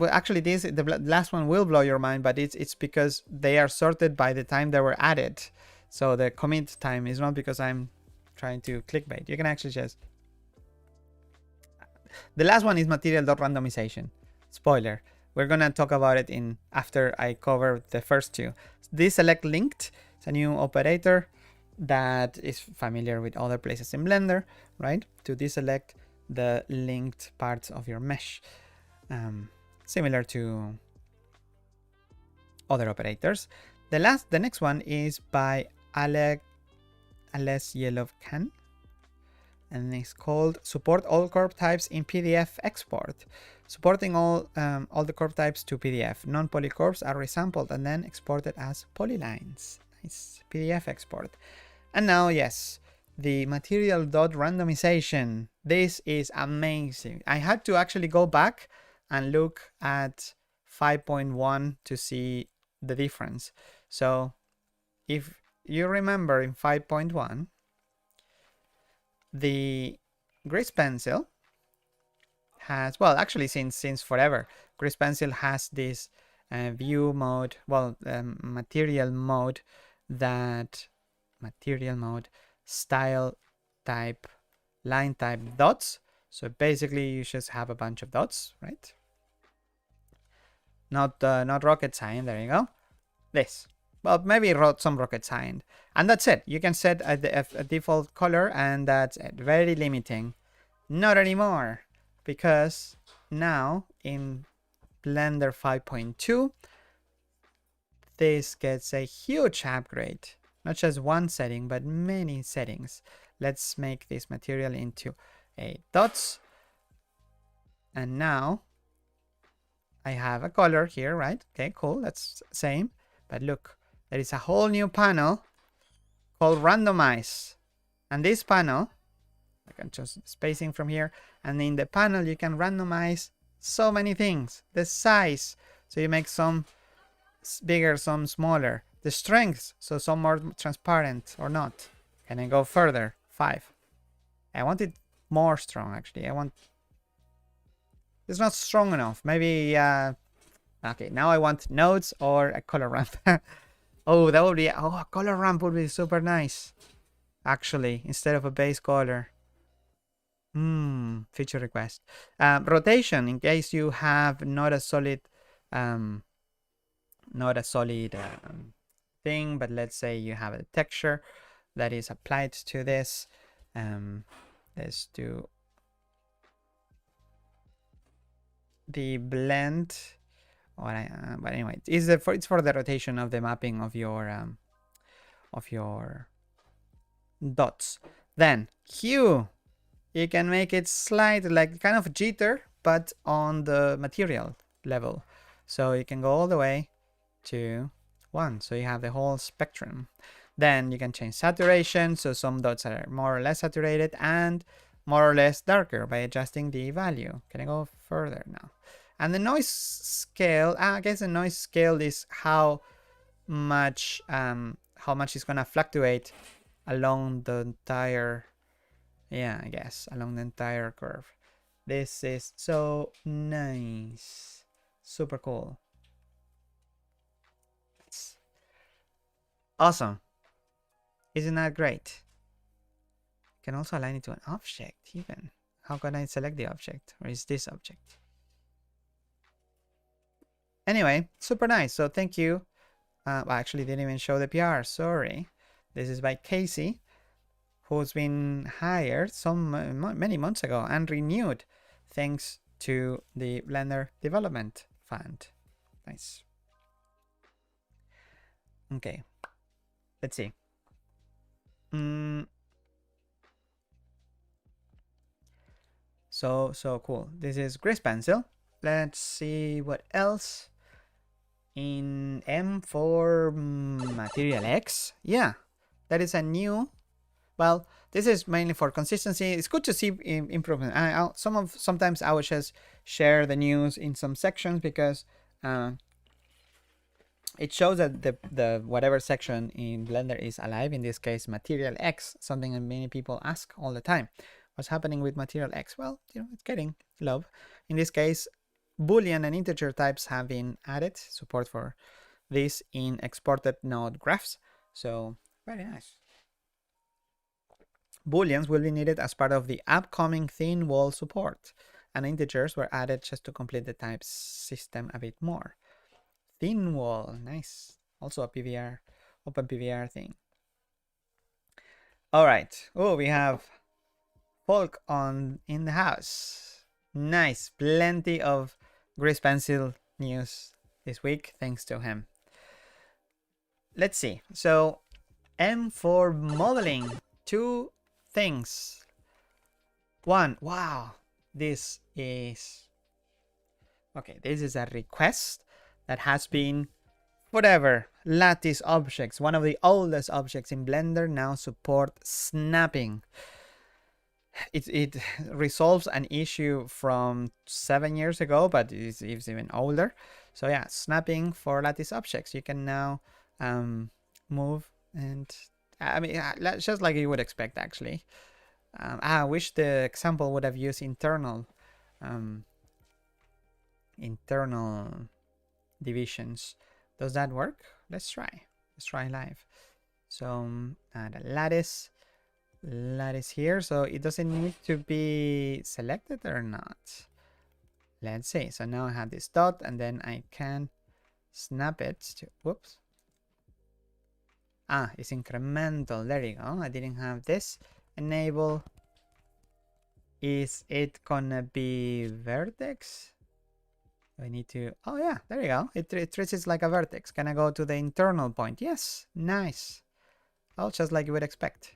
actually the last one will blow your mind, but it's because they are sorted by the time they were added. So the commit time is not because I'm trying to clickbait. You can actually just... The last one is material.randomization. Spoiler. We're gonna talk about it after I cover the first 2. Deselect linked. It's a new operator that is familiar with other places in Blender, right? To deselect the linked parts of your mesh. Similar to other operators. The next one is by Ales Yelovkan, and it's called Support all curve types in PDF export. Supporting all the curve types to PDF. Non-poly curves are resampled and then exported as polylines. Nice PDF export. And now, yes, the material.randomization. This is amazing. I had to actually go back and look at 5.1 to see the difference. So if you remember in 5.1, the Grease Pencil has, well, actually since forever, Grease Pencil has this view mode, material mode, style type, line type dots. So basically you just have a bunch of dots, right? Not rocket science. There you go. This. Well, maybe some rocket science. And that's it. You can set a default color, and that's it. Very limiting. Not anymore. Because now in Blender 5.2, this gets a huge upgrade. Not just one setting, but many settings. Let's make this material into a dots. And now I have a color here, right? Okay, cool. That's same. But look, there is a whole new panel called randomize. And this panel, I can just spacing from here. And in the panel, you can randomize so many things. The size. So you make some bigger, some smaller. The strengths, so some more transparent or not. Can I go further? 5. I want it more strong, actually. I want... It's not strong enough. Maybe, okay, now I want nodes or a color ramp. Oh, that would be... Oh, a color ramp would be super nice. Actually, instead of a base color. Feature request. Rotation, in case you have not a solid... thing, but let's say you have a texture that is applied to this. Let's do the blend. But anyway, it's for the rotation of the mapping of your dots. Then hue, you can make it slide like kind of jitter, but on the material level. So you can go all the way to 1. So you have the whole spectrum. Then you can change saturation. So some dots are more or less saturated and more or less darker by adjusting the value. Can I go further now? And the noise scale, I guess the noise scale is how much it's gonna fluctuate along the entire, I guess, along the entire curve. This is so nice. Super cool. It's awesome. Isn't that great? You can also align it to an object even. How can I select the object? Or is this object? Anyway, super nice. So thank you. Well, actually didn't even show the PR. Sorry. This is by Casey, who's been hired many months ago and renewed thanks to the Blender Development Fund. Nice. Okay. Let's see. So cool. This is Grease Pencil. Let's see what else. In M for MaterialX. Yeah, that is a new. Well, this is mainly for consistency. It's good to see improvement. Sometimes I will just share the news in some sections because it shows that the whatever section in Blender is alive. In this case, MaterialX, something that many people ask all the time. What's happening with MaterialX? Well, it's getting love. In this case, Boolean and integer types have been added, support for this in exported node graphs. So very nice. Booleans will be needed as part of the upcoming thin wall support, and integers were added just to complete the type system a bit more. Thin wall, nice. Also a PVR, open PVR thing. All right. Oh, we have Folk in the house. Nice, plenty of Grease Pencil news this week, thanks to him. Let's see. So, M for modeling. 2 things. 1. Wow, this is... Okay, this is a request that has been forever. Lattice objects, one of the oldest objects in Blender, now support snapping. It resolves an issue from 7 years ago, but it's even older. So yeah, snapping for lattice objects. You can now move and I mean, just like you would expect, actually. I wish the example would have used internal divisions. Does that work? Let's try. Let's try live. So the lattice here, so it doesn't need to be selected or not. Let's see. So now I have this dot and then I can snap it to, whoops. It's incremental. There you go. I didn't have this. Enable. Is it gonna be vertex? I need to, oh yeah, there you go. It treats it like a vertex. Can I go to the internal point? Yes, nice. Oh, just like you would expect.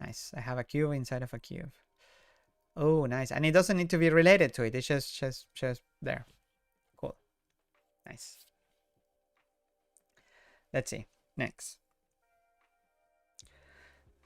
Nice. I have a cube inside of a cube. Oh, nice. And it doesn't need to be related to it. It's just there. Cool. Nice. Let's see. Next.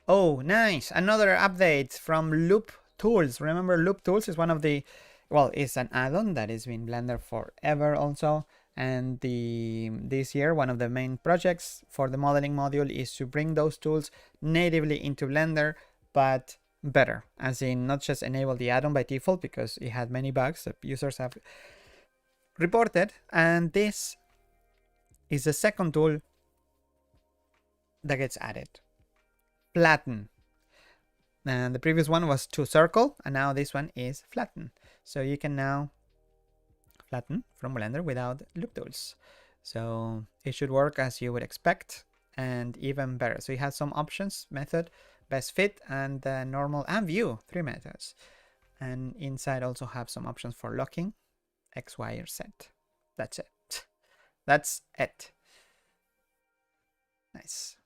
Oh, nice. Another update from Loop Tools. Remember, Loop Tools is one of the, well, it's an add-on that has been Blender forever also. And this year, one of the main projects for the modeling module is to bring those tools natively into Blender, but better, as in not just enable the add-on by default because it had many bugs that users have reported. And this is the second tool that gets added. Flatten. And the previous one was to circle, and now this one is flatten. So you can now flatten from Blender without loop tools. So it should work as you would expect, and even better. So you have some options: method, best fit, and normal and view, 3 methods. And inside also have some options for locking, X, Y, or Z. That's it. That's it. Nice.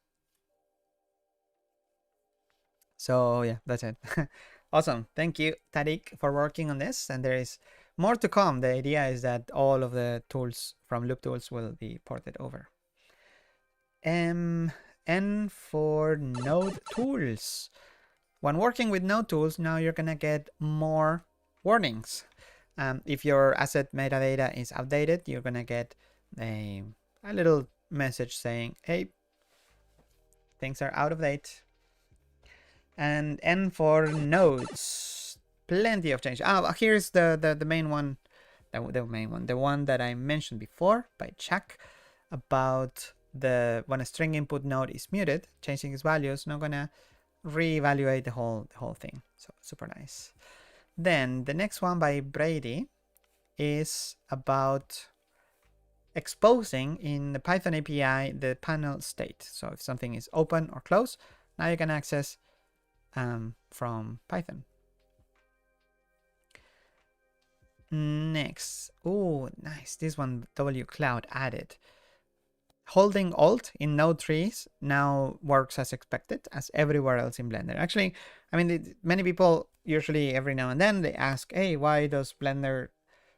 So yeah, that's it. Awesome. Thank you, Tariq, for working on this. And there is more to come. The idea is that all of the tools from Loop Tools will be ported over. And for node tools. When working with node tools, now you're gonna get more warnings. If your asset metadata is outdated, you're gonna get a little message saying, hey, things are out of date. And N for nodes, plenty of change. Here's the main one, the one that I mentioned before by Chuck about when a string input node is muted, changing its values, not gonna reevaluate the whole thing. So super nice. Then the next one by Brady is about exposing in the Python API the panel state. So if something is open or closed, now you can access from Python. Next, oh nice, this one wcloud added. Holding Alt in node trees now works as expected, as everywhere else in Blender. Actually, I mean, many people usually every now and then they ask, hey, why does Blender,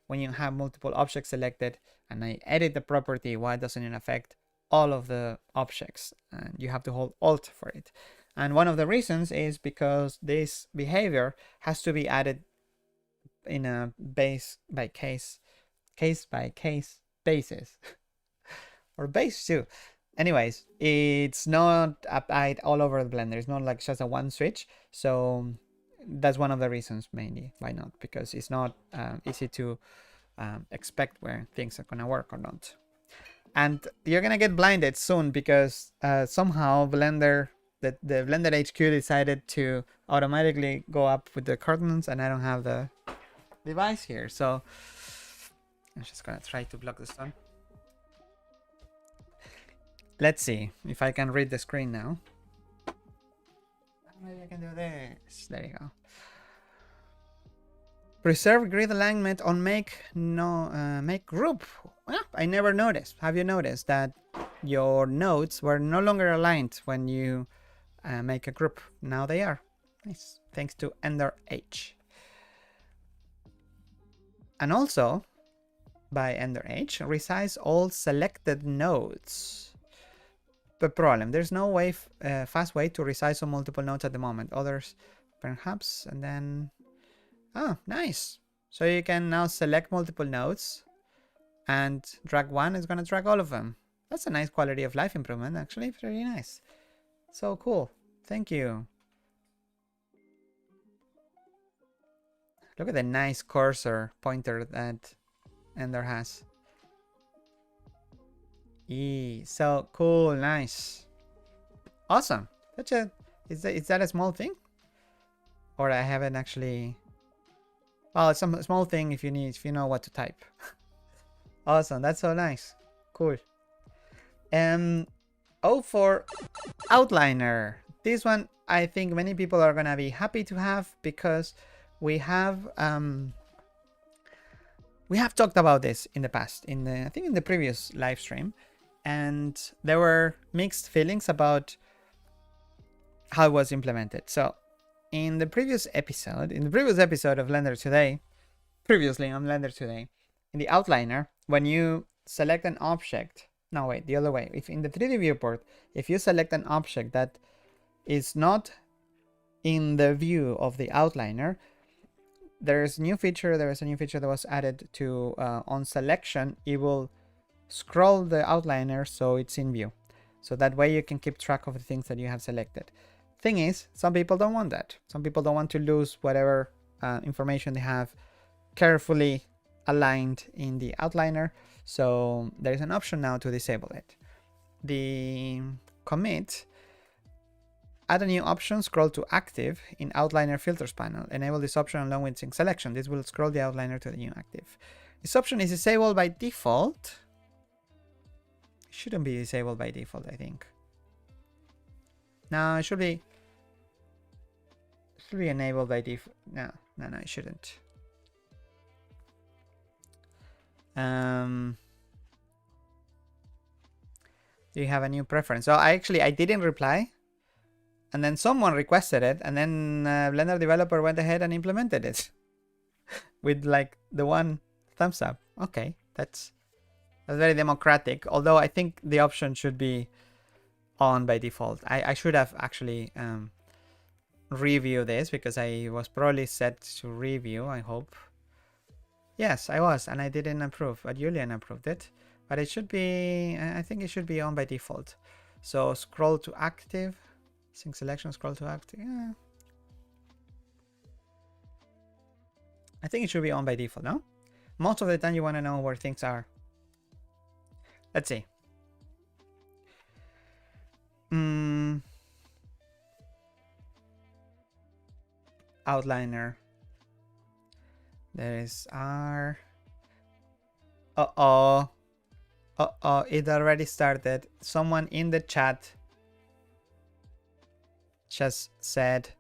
when you have multiple objects selected and I edit the property, why doesn't it affect all of the objects? And you have to hold Alt for it. And one of the reasons is because this behavior has to be added in a case by case basis. Or base too. Anyways, it's not applied all over the Blender. It's not like just a one switch. So that's one of the reasons mainly why not, because it's not easy to expect where things are gonna work or not. And you're gonna get blinded soon because somehow Blender, the Blender HQ decided to automatically go up with the curtains, and I don't have the device here. So I'm just gonna try to block this one. Let's see if I can read the screen now. Maybe I can do this. There you go. Preserve grid alignment on make group. Well, I never noticed. Have you noticed that your nodes were no longer aligned when you make a group? Now they are. Nice. Thanks to Ender H. And also, by Ender H, resize all selected nodes. The problem, there's no way fast way to resize on multiple nodes at the moment. Others perhaps, and then nice. So you can now select multiple nodes and drag one. It's gonna drag all of them. That's a nice quality of life improvement, actually. Very nice. So cool. Thank you. Look at the nice cursor pointer that Ender has. So cool, nice, awesome. Is that a small thing, or I haven't actually? Well, it's a small thing if you know what to type. Awesome, that's so nice, cool. For outliner, this one I think many people are gonna be happy to have because we have talked about this in the past, I think in the previous live stream. And there were mixed feelings about how it was implemented. So in the previous episode of BlenderToday, previously on BlenderToday, in the outliner, when you select an object, no wait, the other way. If in the 3D viewport, if you select an object that is not in the view of the outliner, there is a new feature that was added to on selection. It will scroll the outliner so it's in view. So that way you can keep track of the things that you have selected. Thing is, some people don't want that. Some people don't want to lose whatever information they have carefully aligned in the outliner. So there is an option now to disable it. The commit, add a new option, scroll to active in outliner filters panel. Enable this option along with sync selection. This will scroll the outliner to the new active. This option is disabled by default. It shouldn't be disabled by default, I think. No, it should be enabled by default. No, it shouldn't. Do you have a new preference? So I didn't reply, and then someone requested it, and then Blender developer went ahead and implemented it with like the one thumbs up. Okay, that's very democratic. Although I think the option should be on by default. I should have actually review this because I was probably set to review, I hope. Yes, I was, and I didn't approve, but Julian approved it. But it should be, I think it should be on by default. So scroll to active, sync selection, scroll to active. Yeah. I think it should be on by default, no? Most of the time you want to know where things are. Let's see. Outliner. There is R. Uh-oh, it already started. Someone in the chat just said,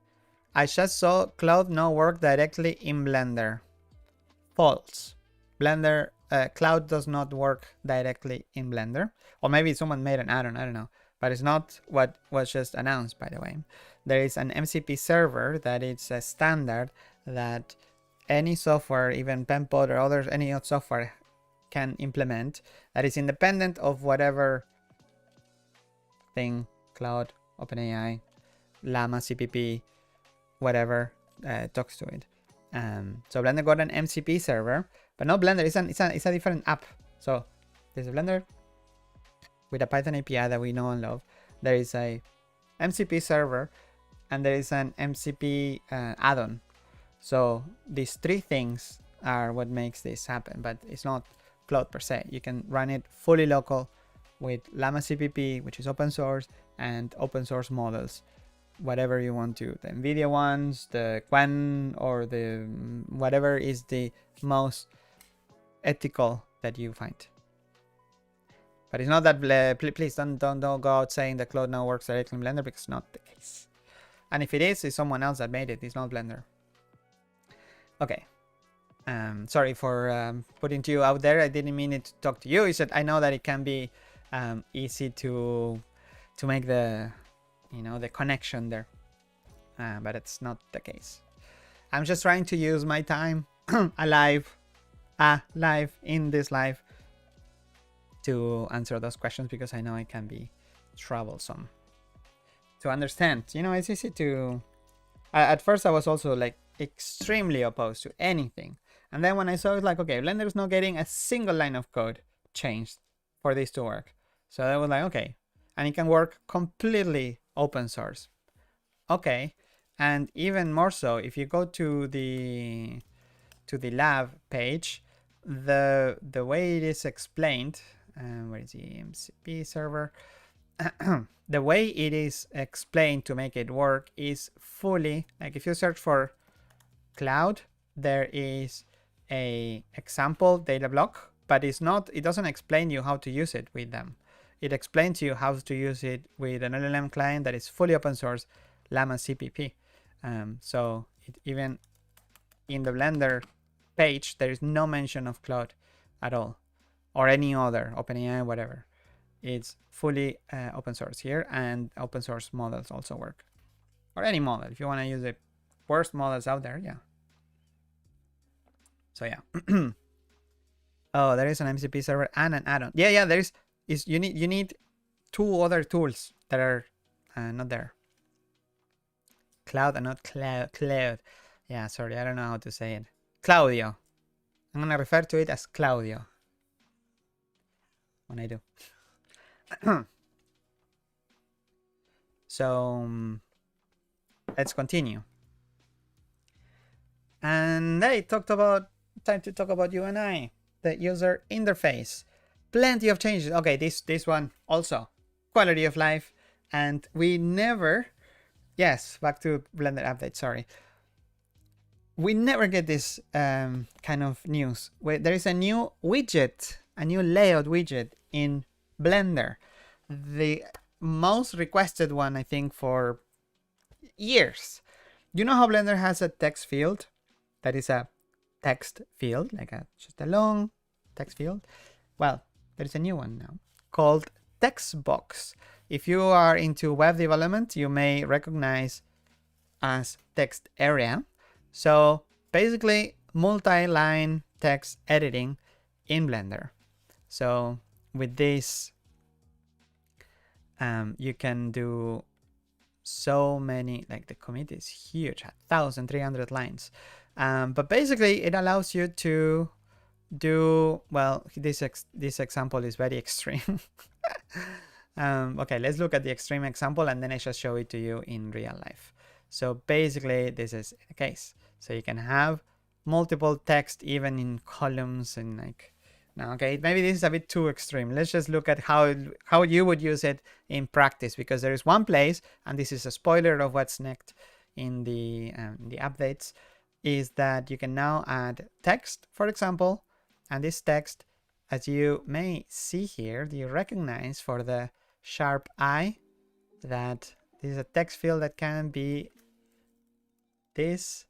I just saw Cloud no work directly in Blender. False. Blender, Cloud does not work directly in Blender. Or maybe someone made an add-on, I don't know. But it's not what was just announced, by the way. There is an MCP server that is a standard that any software, even PenPod or others, any software can implement that is independent of whatever thing, Cloud, OpenAI, Llama, CPP, whatever talks to it. So Blender got an MCP server, but not Blender. It's a different app. So there's a Blender with a Python API that we know and love. There is a MCP server, and there is an MCP add-on. So these three things are what makes this happen, but it's not Cloud per se. You can run it fully local with Llama CPP, which is open source, and open source models, whatever you want to. The NVIDIA ones, the Quan, or the whatever is the most ethical that you find. But it's not that, please don't go out saying that Cloud now works directly in Blender, because it's not the case. And if it is, it's someone else that made it. It's not Blender. Okay. Sorry for putting you out there. I didn't mean it to talk to you. It's that I know that it can be easy to make the, you know, the connection there. But it's not the case. I'm just trying to use my time live in this live to answer those questions, because I know it can be troublesome to understand. You know, it's easy to... at first I was also like extremely opposed to anything. And then when I saw it, like, okay, Blender is not getting a single line of code changed for this to work. So I was like, okay. And it can work completely open source. Okay. And even more so, if you go to the lab page, the way it is explained, where is the MCP server? The way it is explained to make it work is fully, like, if you search for Cloud, there is a example data block, but it doesn't explain you how to use it with them. It explains you how to use it with an LLM client that is fully open source, Llama CPP. So even in the Blender page, there is no mention of Cloud at all, or any other, OpenAI, whatever. It's fully open source here, and open source models also work. Or any model, if you want to use the worst models out there, yeah. So yeah. Oh, there is an MCP server and an add-on. Yeah, there is. You need two other tools that are not there. Cloud and not Cloud. Yeah, sorry, I don't know how to say it. Claudio. I'm gonna refer to it as Claudio. when I do. So let's continue. And I talked about, time to talk about UI, the user interface. Plenty of changes. Okay, this one also, quality of life. And we never, yes, back to Blender update, sorry. We never get this kind of news. Where there is a new widget, a new layout widget in Blender. The most requested one, I think, for years. You know how Blender has a text field? That is a text field, like just a long text field. Well, there is a new one now called text box. If you are into web development, you may recognize as text area. So basically multi-line text editing in Blender. So with this, you can do so many, like the commit is huge, 1,300 lines. But basically it allows you to do, well, this example is very extreme. Okay, let's look at the extreme example and then I just show it to you in real life. So basically this is the case. So you can have multiple text even in columns and like, now, okay, maybe this is a bit too extreme. Let's just look at how you would use it in practice, because there is one place, and this is a spoiler of what's next in the updates, is that you can now add text, for example, and this text, as you may see here, do you recognize for the sharp eye that this is a text field that can be this.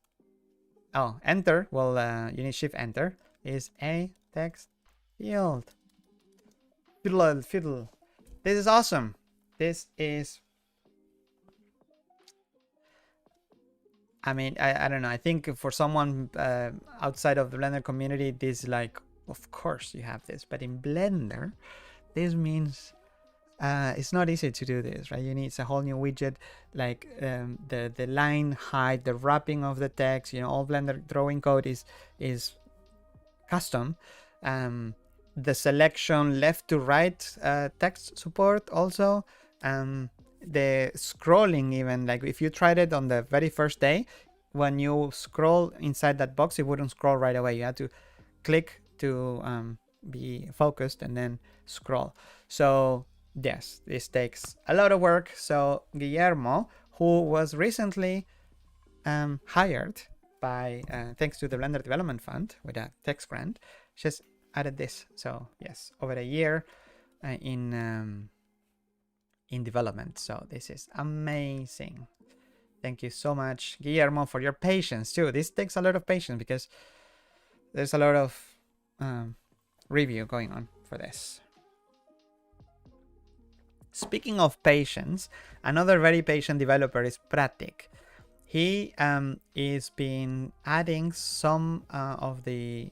Oh, enter. Well, you need shift enter. Is a text field. Fiddle. This is awesome. This is, I mean, I don't know. I think for someone outside of the Blender community, this is like, of course you have this. But in Blender, this means it's not easy to do this, right? You need a whole new widget, like the line height, the wrapping of the text. You know, all Blender drawing code is custom. The selection left to right text support also. The scrolling, even, like if you tried it on the very first day, when you scroll inside that box, it wouldn't scroll right away. You had to click to be focused and then scroll. So yes, this takes a lot of work. So Guillermo, who was recently hired by thanks to the Blender Development Fund with a text grant, just added this. So yes, over a year in development. So this is amazing. Thank you so much, Guillermo, for your patience too. This takes a lot of patience because there's a lot of review going on for this. Speaking of patience, another very patient developer is Pratik. He is been adding some of the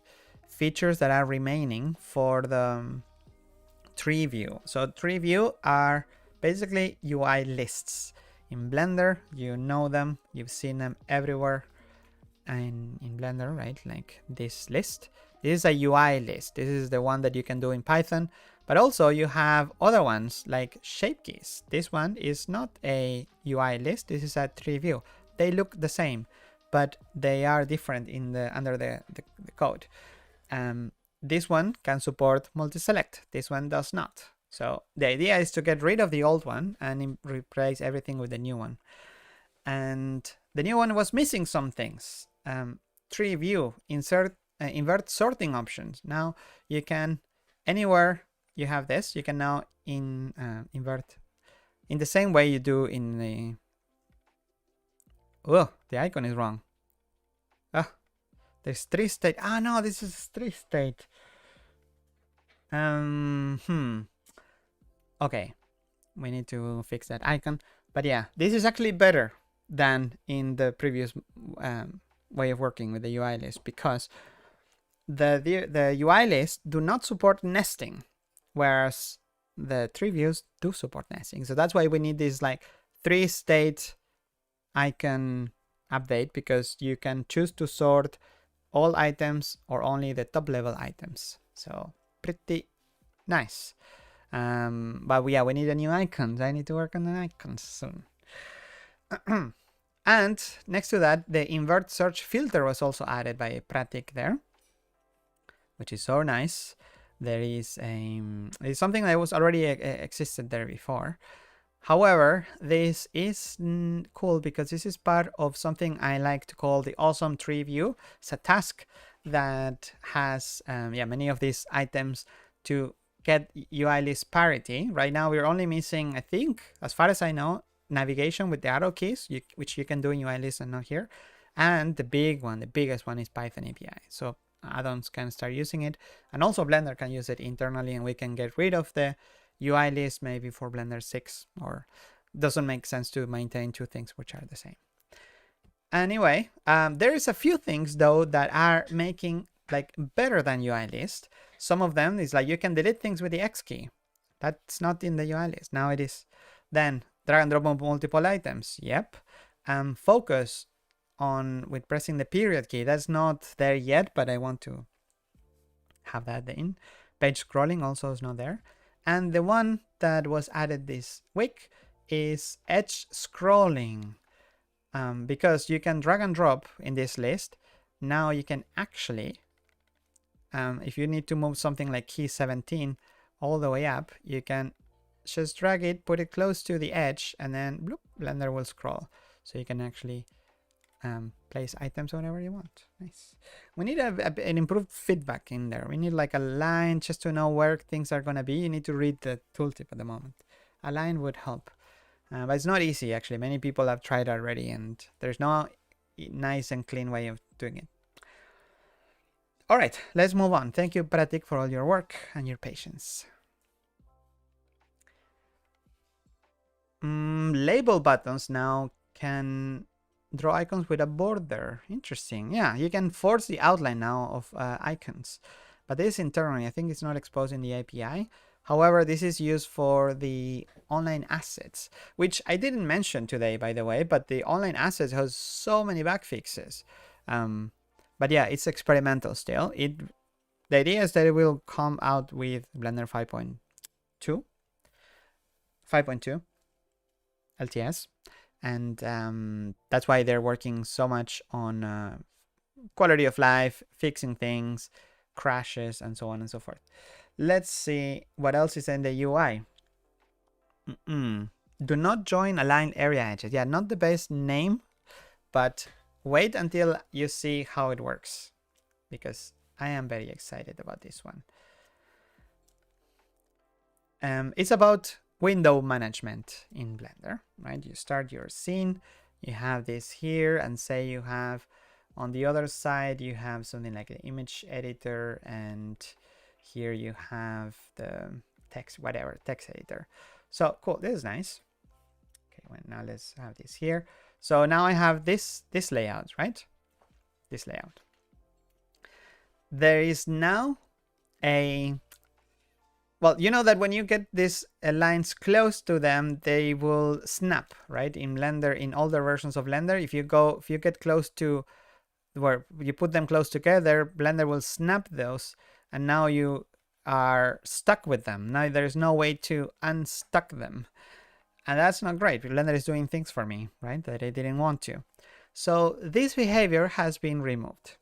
features that are remaining for the tree view. So tree view are basically UI lists. In Blender, you know them, you've seen them everywhere in Blender, right? Like this list. This is a UI list. This is the one that you can do in Python. But also you have other ones like shape keys. This one is not a UI list. This is a tree view. They look the same, but they are different in the under the code. This one can support multi-select. This one does not. So the idea is to get rid of the old one and replace everything with the new one. And the new one was missing some things. Tree view, invert sorting options. Now you can, anywhere you have this, you can now invert in the same way you do in the, oh, the icon is wrong. Ah, there's 3 state. Ah, no, this is 3 state. Okay, we need to fix that icon. But yeah, this is actually better than in the previous way of working with the UI list, because the UI list do not support nesting, whereas the tree views do support nesting. So that's why we need this like 3 state icon update, because you can choose to sort all items or only the top level items. So pretty nice. But yeah, we need a new icon. I need to work on the icons soon. And next to that, the invert search filter was also added by Pratik there, which is so nice. There is it's something that was already existed there before. However, this is cool because this is part of something I like to call the awesome tree view. It's a task that has many of these items to get UI list parity. Right now we're only missing, I think, as far as I know, navigation with the arrow keys, which you can do in UI list and not here. And the big one, the biggest one, is Python API. So add-ons can start using it, and also Blender can use it internally, and we can get rid of the UI list maybe for Blender 6, or doesn't make sense to maintain two things which are the same. Anyway, there is a few things though that are making like better than UI list. Some of them is like you can delete things with the X key. That's not in the UI list. Now it is. Then drag and drop on multiple items. Yep. Focus on with pressing the period key. That's not there yet, but I want to have that in. Page scrolling also is not there. And the one that was added this week is edge scrolling. Because you can drag and drop in this list. Now you can actually, if you need to move something like key 17 all the way up, you can just drag it, put it close to the edge, and then bloop, Blender will scroll. So you can actually place items whenever you want. Nice. We need an improved feedback in there. We need like a line just to know where things are going to be. You need to read the tooltip at the moment. A line would help. But it's not easy, actually. Many people have tried already, and there's no nice and clean way of doing it. All right, let's move on. Thank you, Pratik, for all your work and your patience. Label buttons now can draw icons with a border. Interesting. Yeah, you can force the outline now of icons. But this internally, I think it's not exposed in the API. However, this is used for the online assets, which I didn't mention today, by the way, but the online assets has so many bug fixes. But yeah, it's experimental still. The idea is that it will come out with Blender 5.2 LTS. And that's why they're working so much on quality of life, fixing things, crashes, and so on and so forth. Let's see what else is in the UI. Do not join aligned area edges. Yeah, not the best name, but wait until you see how it works, because I am very excited about this one. It's about window management in Blender, right? You start your scene, you have this here, and say you have on the other side, you have something like an image editor, and here you have the text, whatever, text editor. So cool, this is nice. Okay, well, now let's have this here. So now I have this layout, right? This layout. There is now well, you know that when you get these lines close to them, they will snap, right? In Blender, in older versions of Blender, if you get close to where you put them close together, Blender will snap those, and now you are stuck with them. Now there's no way to unstuck them. And that's not great. Blender is doing things for me, right? That I didn't want to. So this behavior has been removed.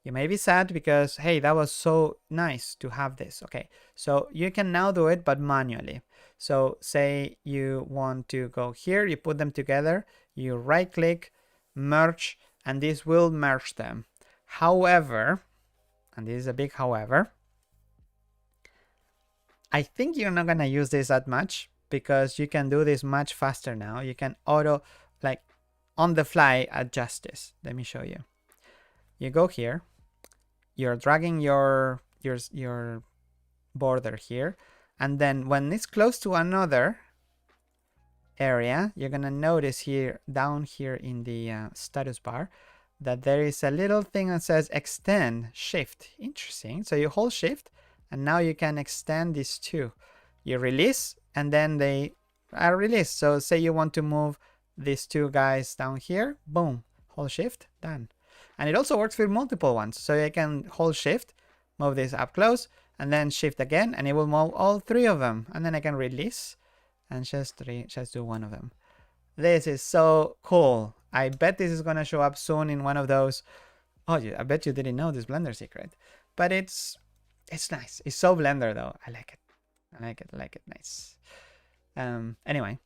You may be sad because, hey, that was so nice to have this. Okay, so you can now do it, but manually. So say you want to go here, you put them together, you right click, merge, and this will merge them. However, and this is a big however, I think you're not gonna use this that much, because you can do this much faster now. You can auto, like on the fly, adjust this. Let me show you. You go here, you're dragging your border here, and then when it's close to another area, you're gonna notice here, down here in the status bar, that there is a little thing that says extend shift. Interesting. So you hold shift, and now you can extend these two. You release, and then they are released. So say you want to move these two guys down here, boom, hold shift, done. And it also works with multiple ones. So you can hold shift, move this up close, and then shift again, and it will move all 3 of them. And then I can release and just do 1 of them. This is so cool. I bet this is gonna show up soon in one of those. Oh, I bet you didn't know this Blender secret, but it's nice. It's so Blender though. I like it. I like it. Nice. Anyway,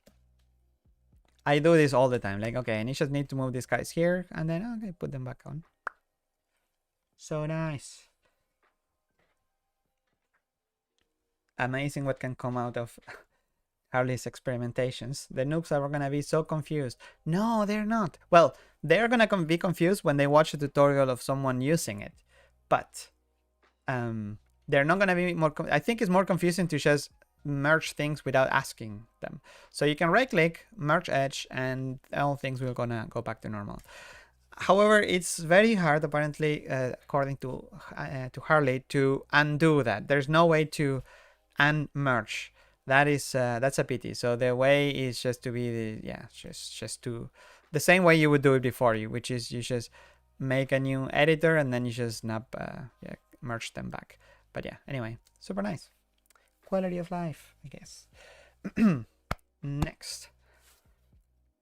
I do this all the time. Like, okay, I just need to move these guys here, and then okay, put them back on. So nice. Amazing what can come out of Harley's experimentations. The noobs are gonna be so confused. No, they're not. Well, they're gonna be confused when they watch a tutorial of someone using it, but they're not gonna be more. I think it's more confusing to just merge things without asking them. So you can right-click, merge edge, and all things will gonna go back to normal. However, it's very hard, apparently, according to Harley, to undo that. There's no way to unmerge. That's a pity. So the way is just to be just to the same way you would do it before you, which is you just make a new editor and then you just snap merge them back. But yeah, anyway, super nice. Quality of life, I guess. Next.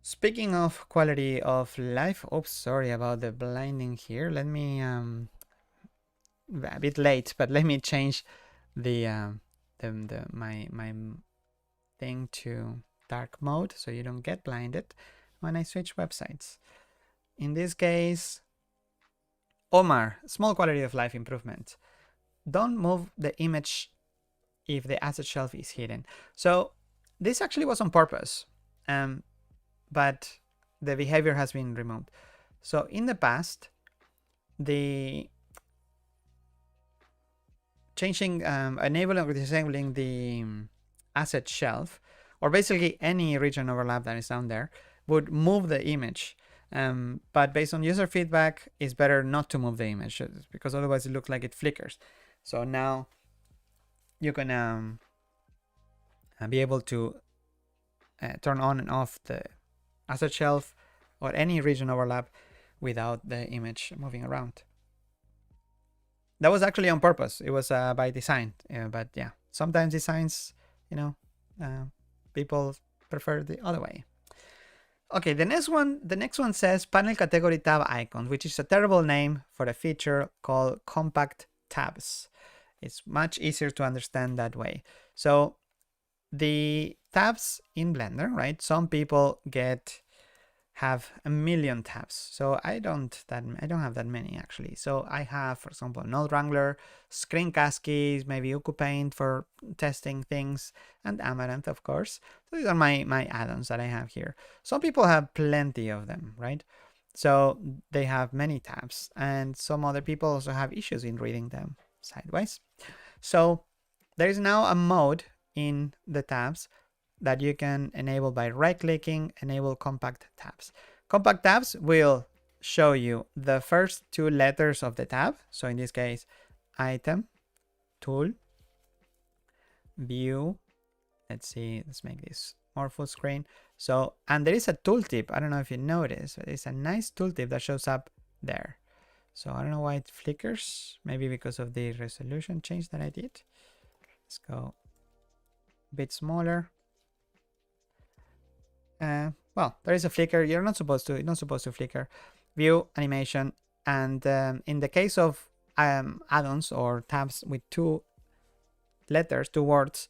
Speaking of quality of life, oops, sorry about the blinding here. Let me a bit late, but let me change the my thing to dark mode so you don't get blinded when I switch websites. In this case, Omar, small quality of life improvement. Don't move the image if the asset shelf is hidden. So this actually was on purpose, but the behavior has been removed. So in the past, the changing, enabling or disabling the asset shelf, or basically any region overlap that is down there, would move the image. But based on user feedback, it's better not to move the image because otherwise it looks like it flickers. So now you can be able to turn on and off the asset shelf or any region overlap without the image moving around. That was actually on purpose. It was by design, but yeah, sometimes designs, people prefer the other way. Okay, the next one says panel category tab icons, which is a terrible name for a feature called compact tabs. It's much easier to understand that way. So the tabs in Blender, right? Some people have a million tabs. So I don't have that many actually. So I have, for example, Node Wrangler, screencast keys, maybe OcuPaint for testing things, and Amaranth, of course. So these are my add-ons that I have here. Some people have plenty of them, right? So they have many tabs, and some other people also have issues in reading them sideways. So there is now a mode in the tabs that you can enable by right-clicking, enable compact tabs. Compact tabs will show you the first 2 letters of the tab. So in this case, item, tool, view. Let's make this more full screen. So, and there is a tooltip. I don't know if you notice, but it's a nice tooltip that shows up there. So I don't know why it flickers. Maybe because of the resolution change that I did. Let's go a bit smaller. Well, there is a flicker. It's not supposed to flicker. View, animation, and in the case of add-ons or tabs with 2 letters, 2 words,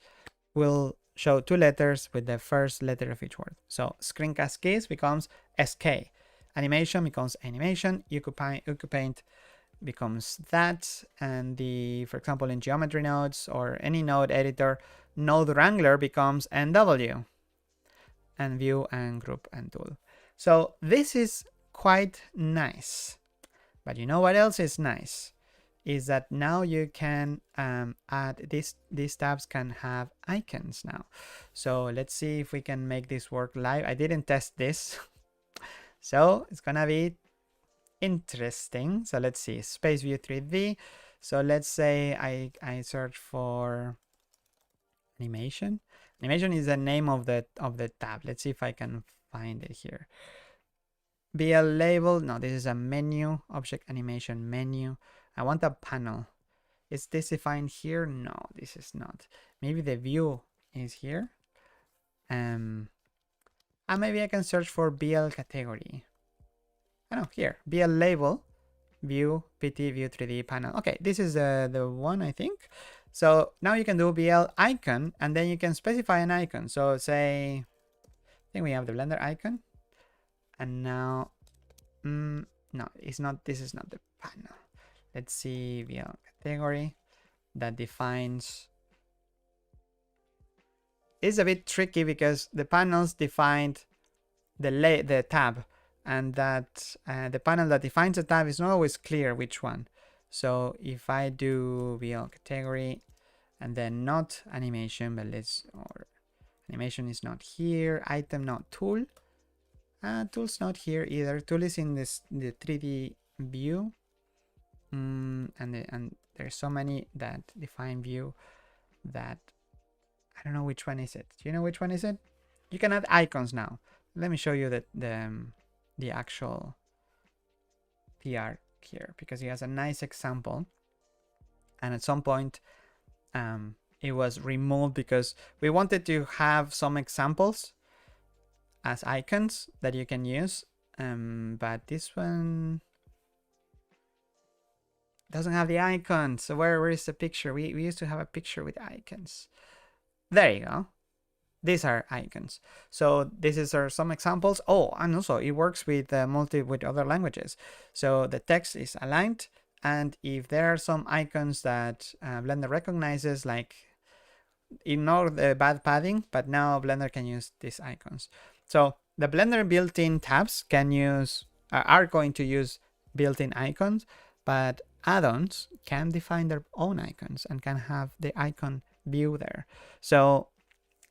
will show 2 letters with the first letter of each word. So screencast keys becomes SK, animation becomes animation, OcuPaint becomes that, and for example in geometry nodes or any node editor, Node Wrangler becomes NW. And view and group and tool. So this is quite nice. But you know what else is nice? Is that now you can add these tabs can have icons now. So let's see if we can make this work live. I didn't test this. So it's gonna be interesting. So let's see, Space View 3D. So let's say I search for animation. Animation is the name of the tab. Let's see if I can find it here. BL label. No, this is a menu. Object animation menu. I want a panel. Is this defined here? No, this is not. Maybe the view is here. And maybe I can search for BL category. Oh no, here, BL label, view, PT, view 3D panel. Okay, this is the one, I think. So now you can do BL icon, and then you can specify an icon. So say, I think we have the Blender icon. And now, no, it's not, this is not the panel. Let's see, BL category that defines. It's a bit tricky because the panels defined the tab, and that the panel that defines the tab is not always clear which one. So if I do BL category and then not animation, but or animation is not here, item not tool, tool's not here either. Tool is in the 3D view, and there's so many that define view that I don't know which one is it. Do you know which one is it? You can add icons now. Let me show you the actual PR here, because he has a nice example. And at some point, it was removed because we wanted to have some examples as icons that you can use. But this one doesn't have the icon. So where is the picture? We used to have a picture with icons. There you go. These are icons. So this are some examples. Oh, and also it works with with other languages. So the text is aligned, and if there are some icons that Blender recognizes, like ignore the bad padding, but now Blender can use these icons. So the Blender built-in tabs can use are going to use built-in icons, but add-ons can define their own icons and can have the icon view there. So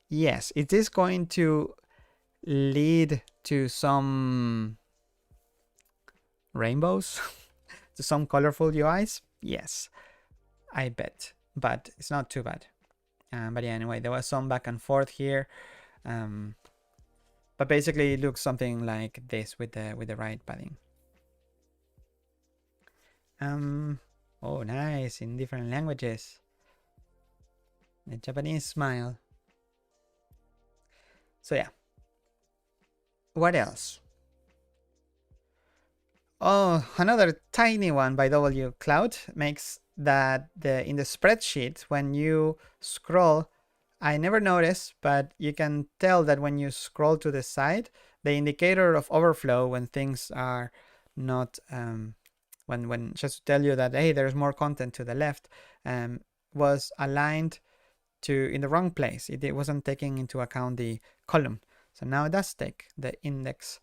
yes, it is going to lead to some rainbows, to some colorful UIs. Yes, I bet, but it's not too bad. But yeah, anyway, there was some back and forth here. But basically it looks something like this with the right padding. Oh, nice, in different languages. The Japanese smile. So yeah. What else? Oh, another tiny one by W Cloud makes that in the spreadsheet, when you scroll, I never noticed, but you can tell that when you scroll to the side, the indicator of overflow, when things are not when just to tell you that, hey, there's more content to the left, was aligned to in the wrong place. It wasn't taking into account the column. So now it does take the index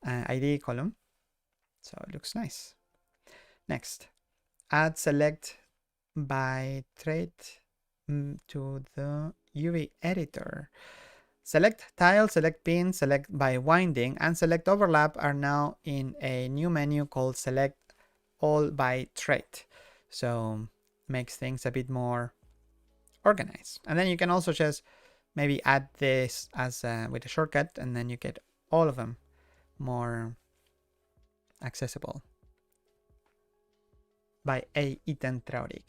ID column. So it looks nice. Next, add select by trait to the Eevee editor. Select tile, select pin, select by winding, and select overlap are now in a new menu called select all by trait. So makes things a bit more organized. And then you can also just maybe add this as with a shortcut, and then you get all of them more accessible by A. Ethan Traurig.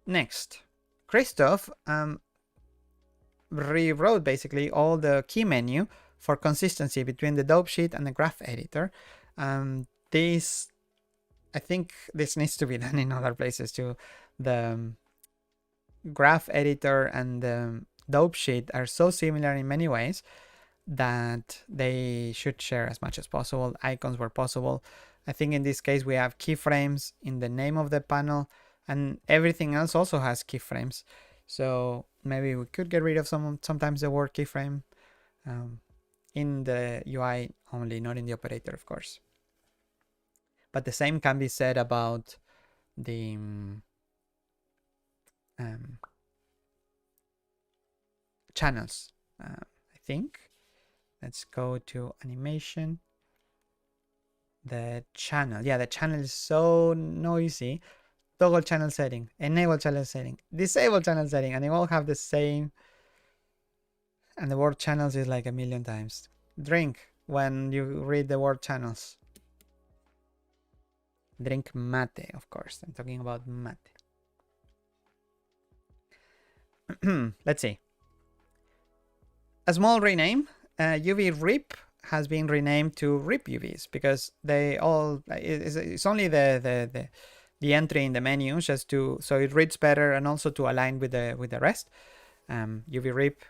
Next, Christoph rewrote basically all the key menu for consistency between the dope sheet and the graph editor. This, I think this needs to be done in other places too. The graph editor and the dope sheet are so similar in many ways that they should share as much as possible, icons where possible. I think in this case we have keyframes in the name of the panel, and everything else also has keyframes. So maybe we could get rid of sometimes the word keyframe in the UI only, not in the operator, of course. But the same can be said about the channels. I think. Let's go to animation. The channel. Yeah, the channel is so noisy. Toggle channel setting, enable channel setting, disable channel setting, and they all have the same. And the word channels is like a million times. Drink when you read the word channels. Drink mate, of course. I'm talking about mate. let's see. A small rename. UV RIP has been renamed to RIP UVs because they all it's only the entry in the menu just to so it reads better and also to align with the rest. UV RIP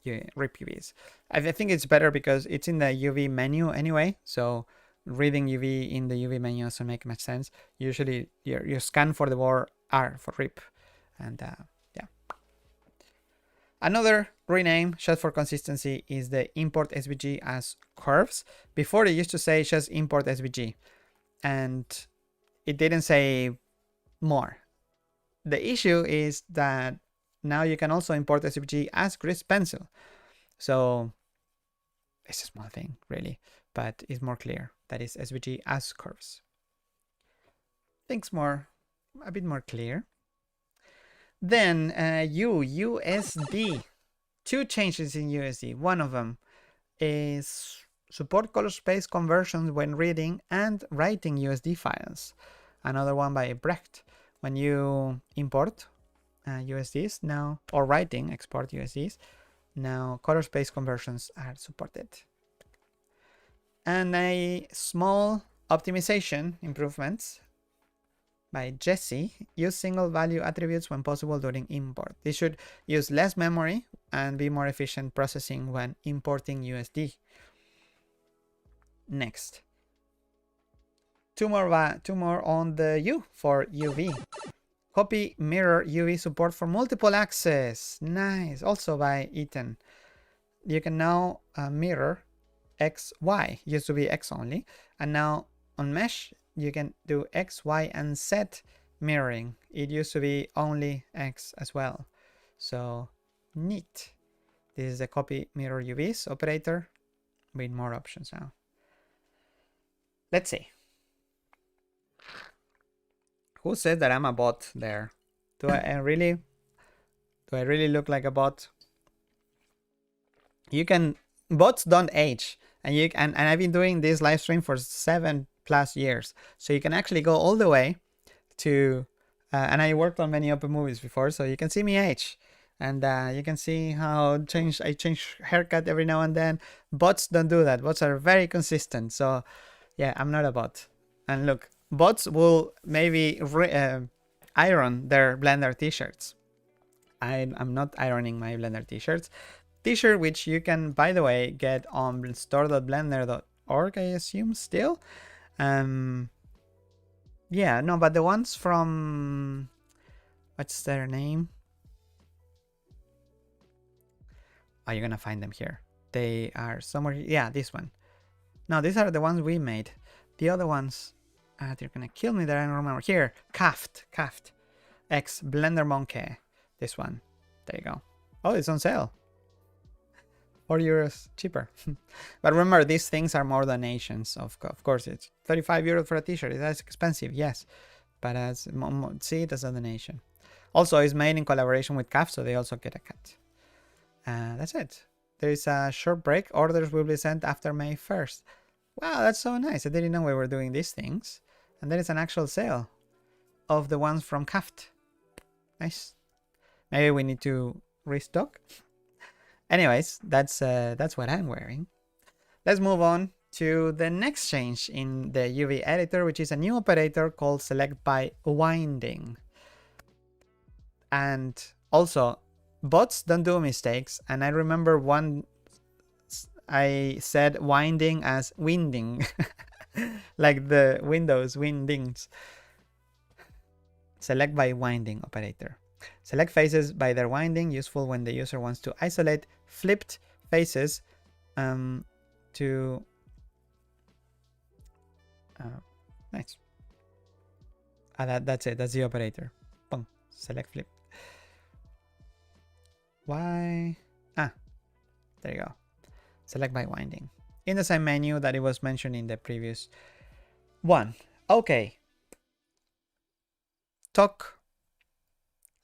UVs. I think it's better because it's in the UV menu anyway. So reading UV in the UV menu doesn't make much sense. Usually your scan for the word R for RIP, and yeah. Another rename, just for consistency, is the import SVG as curves. Before they used to say just import SVG, and it didn't say more. The issue is that now you can also import SVG as grease pencil. So it's a small thing, really, but it's more clear. That is SVG as curves. Things a bit more clear. Then USD. 2 changes in USD. One of them is support color space conversions when reading and writing USD files. Another one by Brecht. When you import USDs now, or writing, export USDs, now color space conversions are supported. And a small optimization improvements by Jesse. Use single value attributes when possible during import. This should use less memory and be more efficient processing when importing USD. Next. Two more on the U for UV. Copy mirror UV support for multiple access. Nice. Also by Ethan. You can now mirror X, Y. Used to be X only. And now on mesh, you can do X, Y, and Z mirroring. It used to be only X as well. So neat. This is the copy mirror UVs operator with more options now. Let's see. Who said that I'm a bot there? Do I really look like a bot? You can, bots don't age, and I've been doing this live stream for 7+ years, so you can actually go all the way to and I worked on many open movies before, so you can see me age, and you can see how I change haircut every now and then. Bots don't do that. Bots are very consistent. So yeah, I'm not a bot. And look, bots will maybe iron their Blender t-shirts. I'm not ironing my Blender t-shirts. T-shirt, which you can, by the way, get on store.blender.org, I assume still. Yeah, no, but the ones from, what's their name? Oh, you're gonna find them here. They are somewhere. Yeah, this one. No, these are the ones we made. The other ones, they're gonna kill me there. I don't remember. Here, Kaft X Blender Monkey. This one. There you go. Oh, it's on sale. €4 cheaper. But remember, these things are more donations. Of course, it's €35 for a t-shirt. That's expensive, yes. But see it as a donation. Also, it's made in collaboration with CAF, so they also get a cut. That's it. There is a short break. Orders will be sent after May 1st. Wow, that's so nice. I didn't know we were doing these things. And there is an actual sale of the ones from CAFT. Nice. Maybe we need to restock. Anyways, that's what I'm wearing. Let's move on to the next change in the UV editor, which is a new operator called select by winding. And also, bots don't do mistakes. And I remember I said winding as winding, like the Windows windings. Select by winding operator. Select faces by their winding, useful when the user wants to isolate flipped faces to... nice. That's it. That's the operator. Boom. Select flip. Why? There you go. Select by winding. In the same menu that it was mentioned in the previous one. Okay.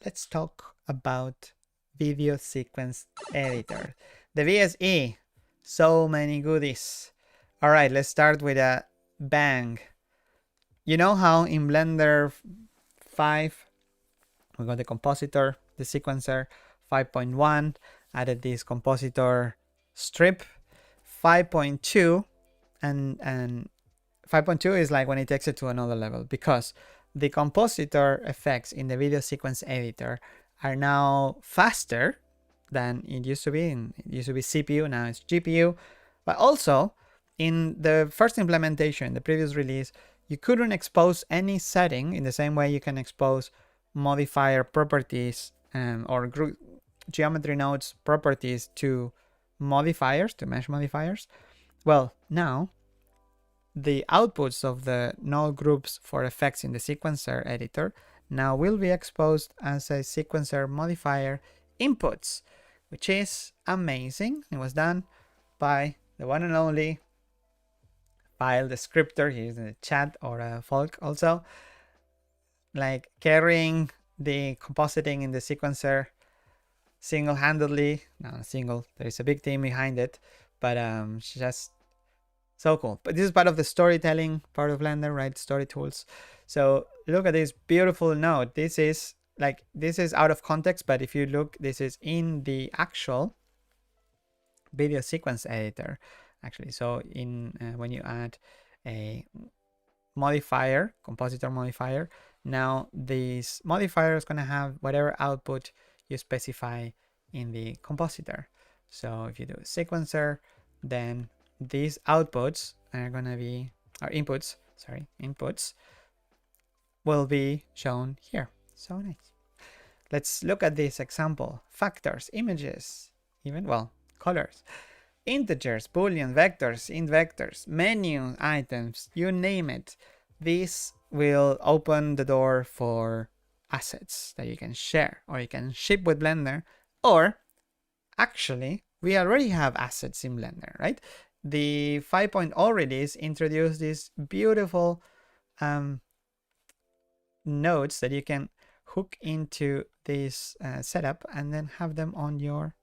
Let's talk about video sequence editor. The VSE. So many goodies. All right, let's start with a bang. You know how in Blender 5 we got the compositor, the sequencer. 5.1 added this compositor strip. 5.2 and 5.2 is like when it takes it to another level, because the compositor effects in the video sequence editor are now faster than it used to be. It used to be CPU, now it's GPU. But also, in the first implementation, the previous release, you couldn't expose any setting in the same way you can expose modifier properties or geometry nodes properties to modifiers, to mesh modifiers. Well, now the outputs of the node groups for effects in the sequencer editor now will be exposed as a sequencer modifier inputs, which is amazing. It was done by the one and only file descriptor. Here's in the chat, or Folk also, like carrying the compositing in the sequencer single-handedly. No, single, there is a big team behind it, but just so cool. But this is part of the storytelling part of Blender, right? Story tools. So look at this beautiful node. This is out of context, but if you look, this is in the actual video sequence editor, actually. So in when you add a modifier, compositor modifier, now this modifier is going to have whatever output you specify in the compositor. So if you do a sequencer, then these outputs are going to be, or inputs, sorry, inputs will be shown here. So nice. Let's look at this example. Factors, images, even, well, colors, integers, boolean, vectors, int vectors, menu items, you name it. This will open the door for assets that you can share or you can ship with Blender, or actually we already have assets in Blender, right? The 5.0 release introduced these beautiful nodes that you can hook into this setup and then have them on your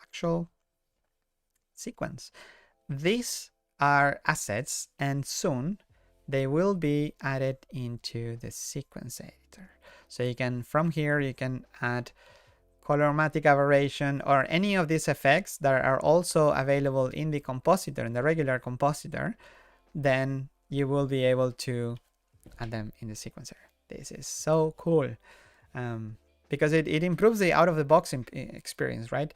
actual sequence. These are assets, and soon they will be added into the sequence editor. So you can, from here, you can add colormatic aberration or any of these effects that are also available in the compositor, in the regular compositor. Then you will be able to add them in the sequencer. This is so cool because it improves the out-of-the-box experience, right?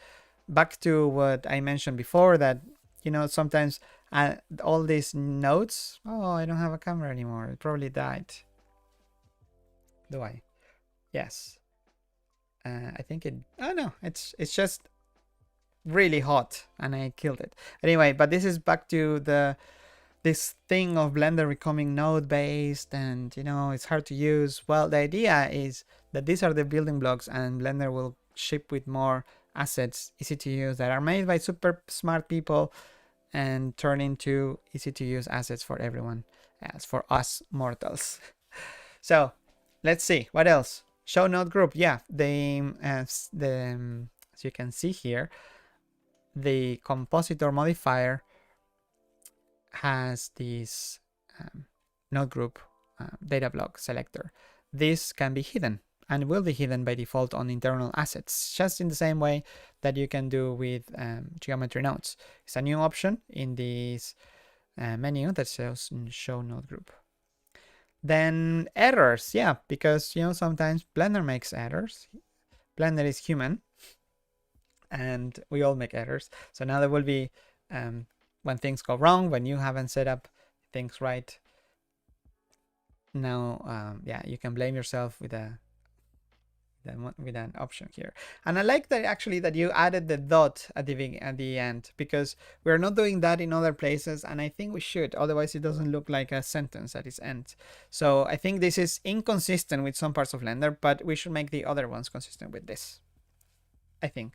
Back to what I mentioned before, that, you know, sometimes all these nodes, oh, I don't have a camera anymore. It probably died. Do I? Yes. I think it, oh no, it's just really hot and I killed it. Anyway, but this is back to this thing of Blender becoming node based, and, you know, it's hard to use. Well, the idea is that these are the building blocks, and Blender will ship with more assets, easy to use, that are made by super smart people and turn into easy to use assets for everyone, as for us mortals. So let's see what else. Show node group. Yeah, as you can see here, the compositor modifier has this node group data block selector. This can be hidden and will be hidden by default on internal assets, just in the same way that you can do with geometry nodes. It's a new option in this menu that says show node group. Then errors, yeah, because, you know, sometimes Blender makes errors. Blender is human and we all make errors. So now there will be when things go wrong, when you haven't set up things right. Now, yeah, you can blame yourself with an option here. And I like that actually that you added the dot at the end, because we're not doing that in other places, and I think we should, otherwise it doesn't look like a sentence at its end. So I think this is inconsistent with some parts of Blender, but we should make the other ones consistent with this, I think.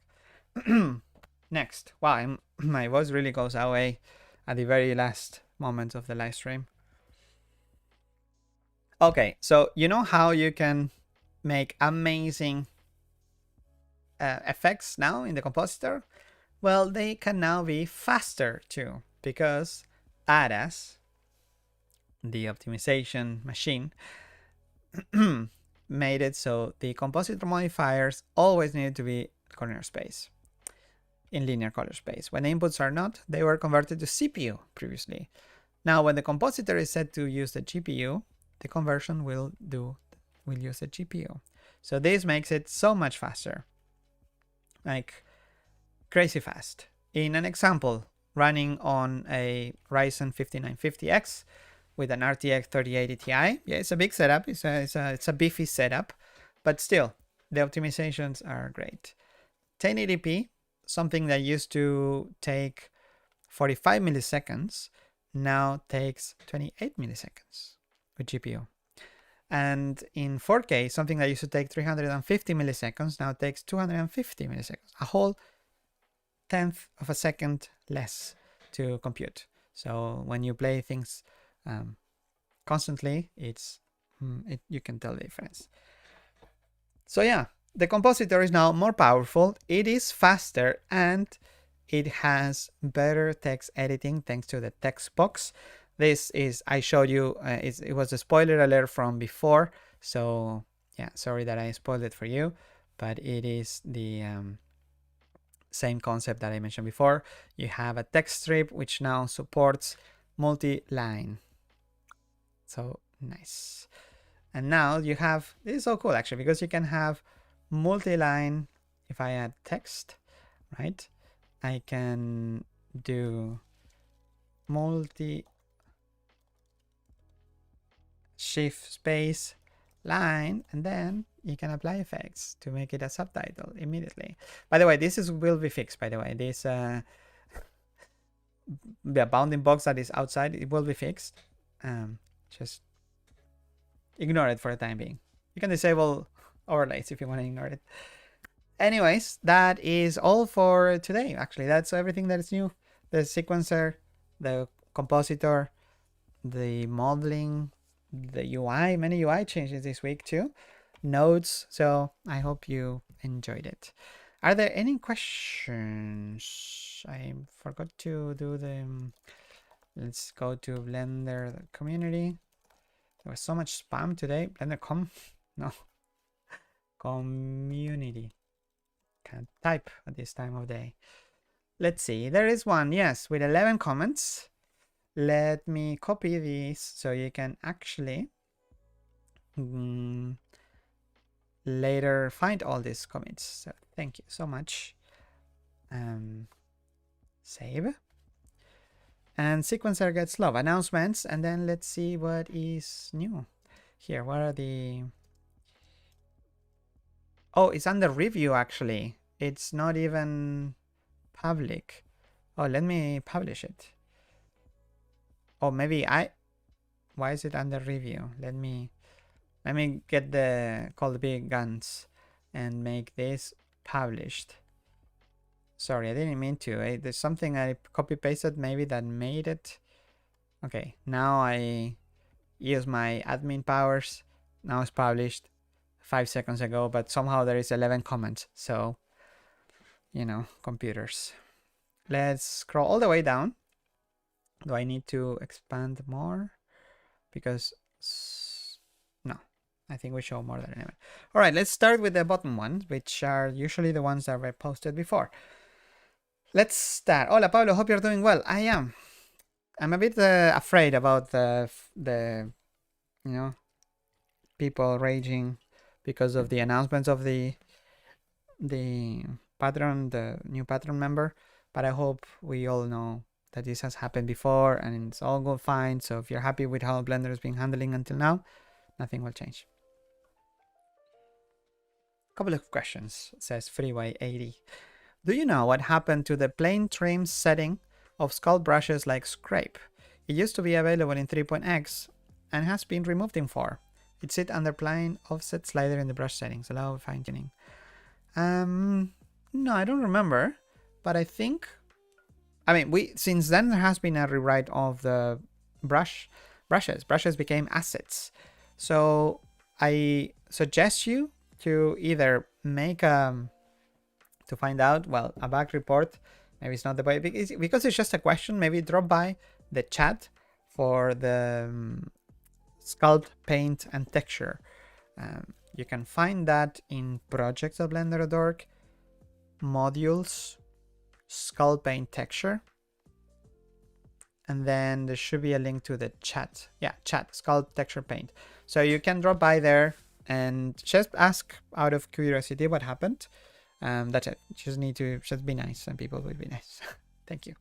Next, wow, my voice really goes away at the very last moment of the live stream. Okay, so you know how you can make amazing effects now in the compositor? Well, they can now be faster too, because ADAS, the optimization machine, made it so the compositor modifiers always needed to be corner space in linear color space. When the inputs are not, they were converted to CPU previously. Now, when the compositor is set to use the GPU, the conversion will use the GPU. So this makes it so much faster, like crazy fast. In an example, running on a Ryzen 5950X with an RTX 3080 Ti, yeah, it's a big setup. It's a beefy setup, but still, the optimizations are great. 1080p, something that used to take 45 milliseconds, now takes 28 milliseconds with GPU. And in 4K, something that used to take 350 milliseconds now takes 250 milliseconds, a whole tenth of a second less to compute. So when you play things constantly, you can tell the difference. So yeah, the compositor is now more powerful, it is faster, and it has better text editing thanks to the text box. This is, I showed you, it was a spoiler alert from before, so yeah, sorry that I spoiled it for you, but it is the same concept that I mentioned before. You have a text strip which now supports multi-line. So nice. And now you have, this is so cool actually, because you can have multi-line. If I add text, right, I can do multi shift space line, and then you can apply effects to make it a subtitle immediately. By the way, this will be fixed, by the way. This the bounding box that is outside, it will be fixed. Just ignore it for the time being. You can disable overlays if you want to ignore it. Anyways, that is all for today. Actually, that's everything that is new. The sequencer, the compositor, the modeling, the UI, many UI changes this week too. Nodes. So I hope you enjoyed it. Are there any questions? I forgot to do the... Let's go to Blender community. There was so much spam today. Blender no. Community. Can't type at this time of day. Let's see. There is one, yes, with 11 comments. Let me copy these so you can actually later find all these comments. So thank you so much. Save. And sequencer gets love. Announcements, and then let's see what is new here. What are the... Oh, it's under review actually. It's not even public. Oh, let me publish it. Oh, maybe why is it under review? Let me get call the big guns and make this published. Sorry, I didn't mean to. There's something I copy pasted maybe that made it. Okay, now I use my admin powers. Now it's published 5 seconds ago, but somehow there is 11 comments. So, you know, computers. Let's scroll all the way down. Do I need to expand more? Because no, I think we show more than 11. All right, let's start with the bottom ones, which are usually the ones that were posted before. Let's start. Hola, Pablo. Hope you're doing well. I am. I'm a bit afraid about the you know, people raging because of the announcements of the patron, the new patron member. But I hope we all know that this has happened before and it's all go fine. So if you're happy with how Blender has been handling until now, nothing will change. Couple of questions. It says Freeway 80. Do you know what happened to the plane trim setting of sculpt brushes like Scrape? It used to be available in 3.x and has been removed in 4. It sits under plane offset slider in the brush settings, allow fine tuning. No, I don't remember, but I think, I mean, since then there has been a rewrite of the brushes. Brushes became assets. So I suggest you to either make to find out, well, a bug report. Maybe it's not the way, because it's just a question. Maybe drop by the chat for the sculpt, paint, and texture. You can find that in projects.blender.org, modules, skull paint texture, and then there should be a link to the chat. Yeah, chat, skull texture paint. So you can drop by there and just ask out of curiosity what happened. That's it. Just need to just be nice and people will be nice. Thank you.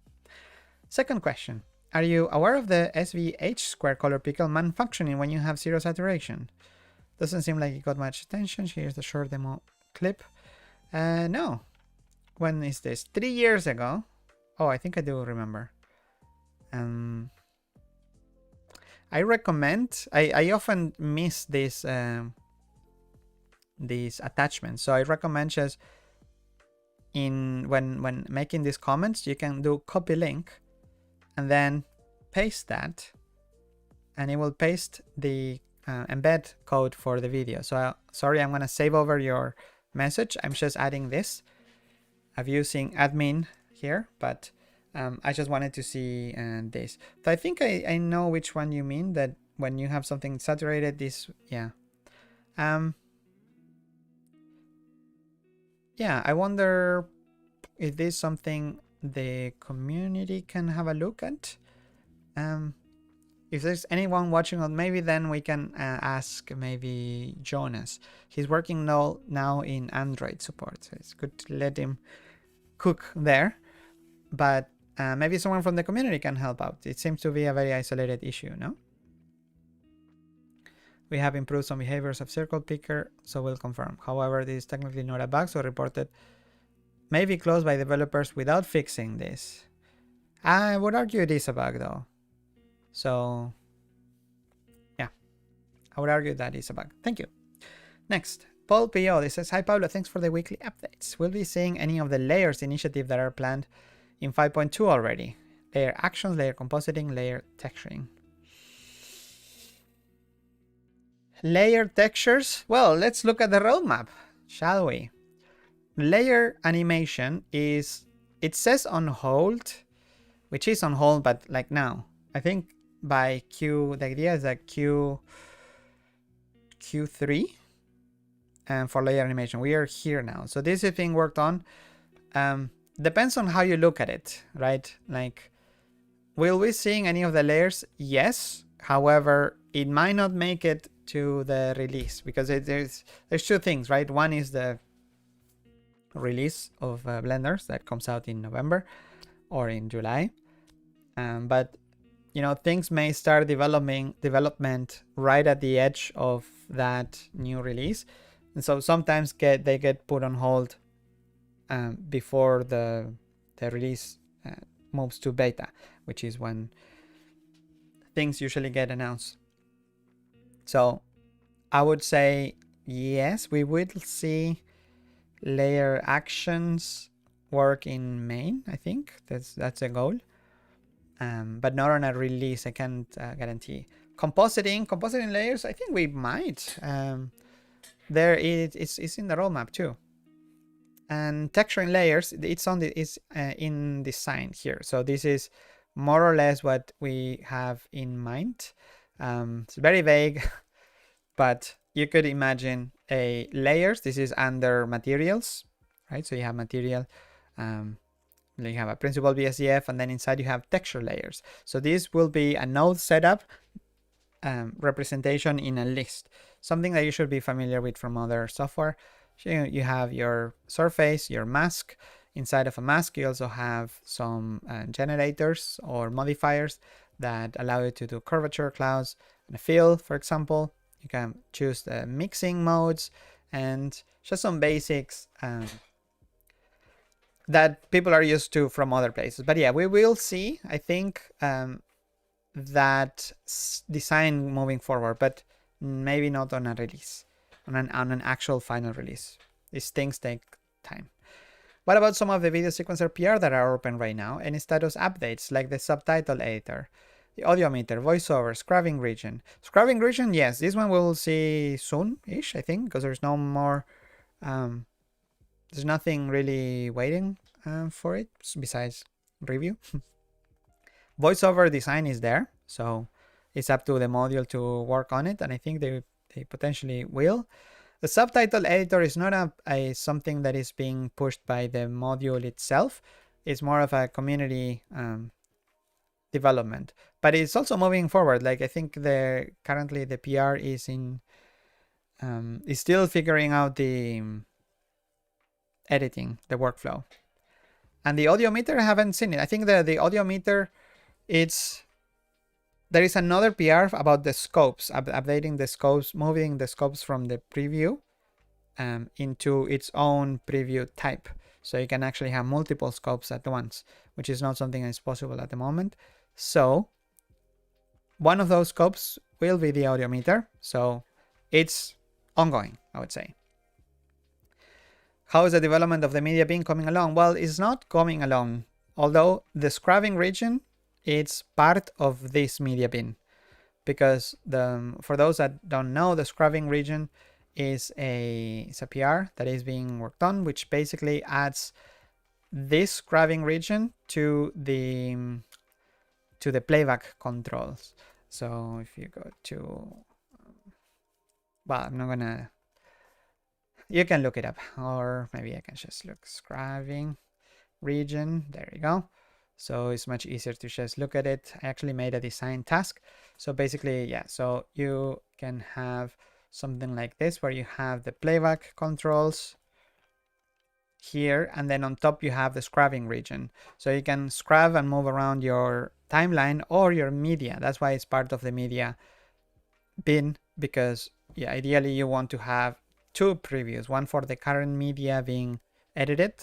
Second question. Are you aware of the SVH square color pickle malfunctioning when you have zero saturation? Doesn't seem like it got much attention. Here's the short demo clip. No. When is this? 3 years ago. Oh, I think I do remember. I recommend, I often miss these attachments. So I recommend just when making these comments, you can do copy link and then paste that, and it will paste the embed code for the video. So sorry, I'm gonna save over your message. I'm just adding this. I'm using admin here, but I just wanted to see this. So I think I know which one you mean, that when you have something saturated, this, yeah. Yeah, I wonder if this is something the community can have a look at. If there's anyone watching, or maybe then we can ask maybe Jonas. He's working now in Android support, so it's good to let him cook there. But maybe someone from the community can help out. It seems to be a very isolated issue, no? We have improved some behaviors of circle picker, so we'll confirm. However, this is technically not a bug, so reported may be closed by developers without fixing this. I would argue it is a bug though. So yeah, I would argue that is a bug. Thank you. Next, Paul P.O. This says, hi Pablo, thanks for the weekly updates. We'll be seeing any of the layers initiative that are planned in 5.2 already. Layer actions, layer compositing, layer texturing. Layer textures. Well, let's look at the roadmap, shall we? Layer animation is, it says on hold, which is on hold, but like now. I think by the idea is that Q3 and for layer animation. We are here now. So this is being worked on. Depends on how you look at it, right? Like, will we seeing any of the layers? Yes. However, it might not make it to the release because there's two things, right? One is the release of Blenders that comes out in November or in July. But you know, things may start development right at the edge of that new release. And so sometimes they get put on hold before the release moves to beta, which is when things usually get announced. So I would say yes, we will see layer actions work in main. I think that's a goal, but not on a release. I can't guarantee. Compositing layers, I think we might. There it's in the roadmap too. And texturing layers, it's in design here. So this is more or less what we have in mind. It's very vague, but you could imagine a layers. This is under materials, right? So you have material, you have a principal BSDF, and then inside you have texture layers. So this will be a node setup representation in a list, something that you should be familiar with from other software. So you have your surface, your mask. Inside of a mask, you also have some generators or modifiers that allow you to do curvature clouds and a fill, for example. You can choose the mixing modes and just some basics that people are used to from other places. But yeah, we will see, I think, that design moving forward, but maybe not on a release, on an actual final release. These things take time. What about some of the video sequencer PR that are open right now? Any status updates like the subtitle editor, the audio meter, voiceover, scrubbing region? Scrubbing region, yes, this one we'll see soon-ish, I think, because there's no more, there's nothing really waiting for it besides review. Voiceover design is there, so it's up to the module to work on it, and I think they potentially will. The subtitle editor is not a something that is being pushed by the module itself. It's more of a community development, but it's also moving forward. Like I think currently the PR is is still figuring out the editing, the workflow. And the audiometer, I haven't seen it. I think the audiometer, there is another PR about the scopes, updating the scopes, moving the scopes from the preview into its own preview type. So you can actually have multiple scopes at once, which is not something that's possible at the moment. So one of those scopes will be the audiometer. So it's ongoing, I would say. How is the development of the media bin coming along? Well, it's not coming along, although the scrubbing region, it's part of this media bin, because for those that don't know, the scrubbing region is a PR that is being worked on, which basically adds this scrubbing region to the playback controls. So if you go to, well, I'm not gonna, you can look it up, or maybe I can just look scrubbing region. There you go. So it's much easier to just look at it. I actually made a design task. So basically, yeah, so you can have something like this where you have the playback controls here, and then on top you have the scrubbing region. So you can scrub and move around your timeline or your media. That's why it's part of the media bin, because yeah, ideally you want to have two previews, one for the current media being edited,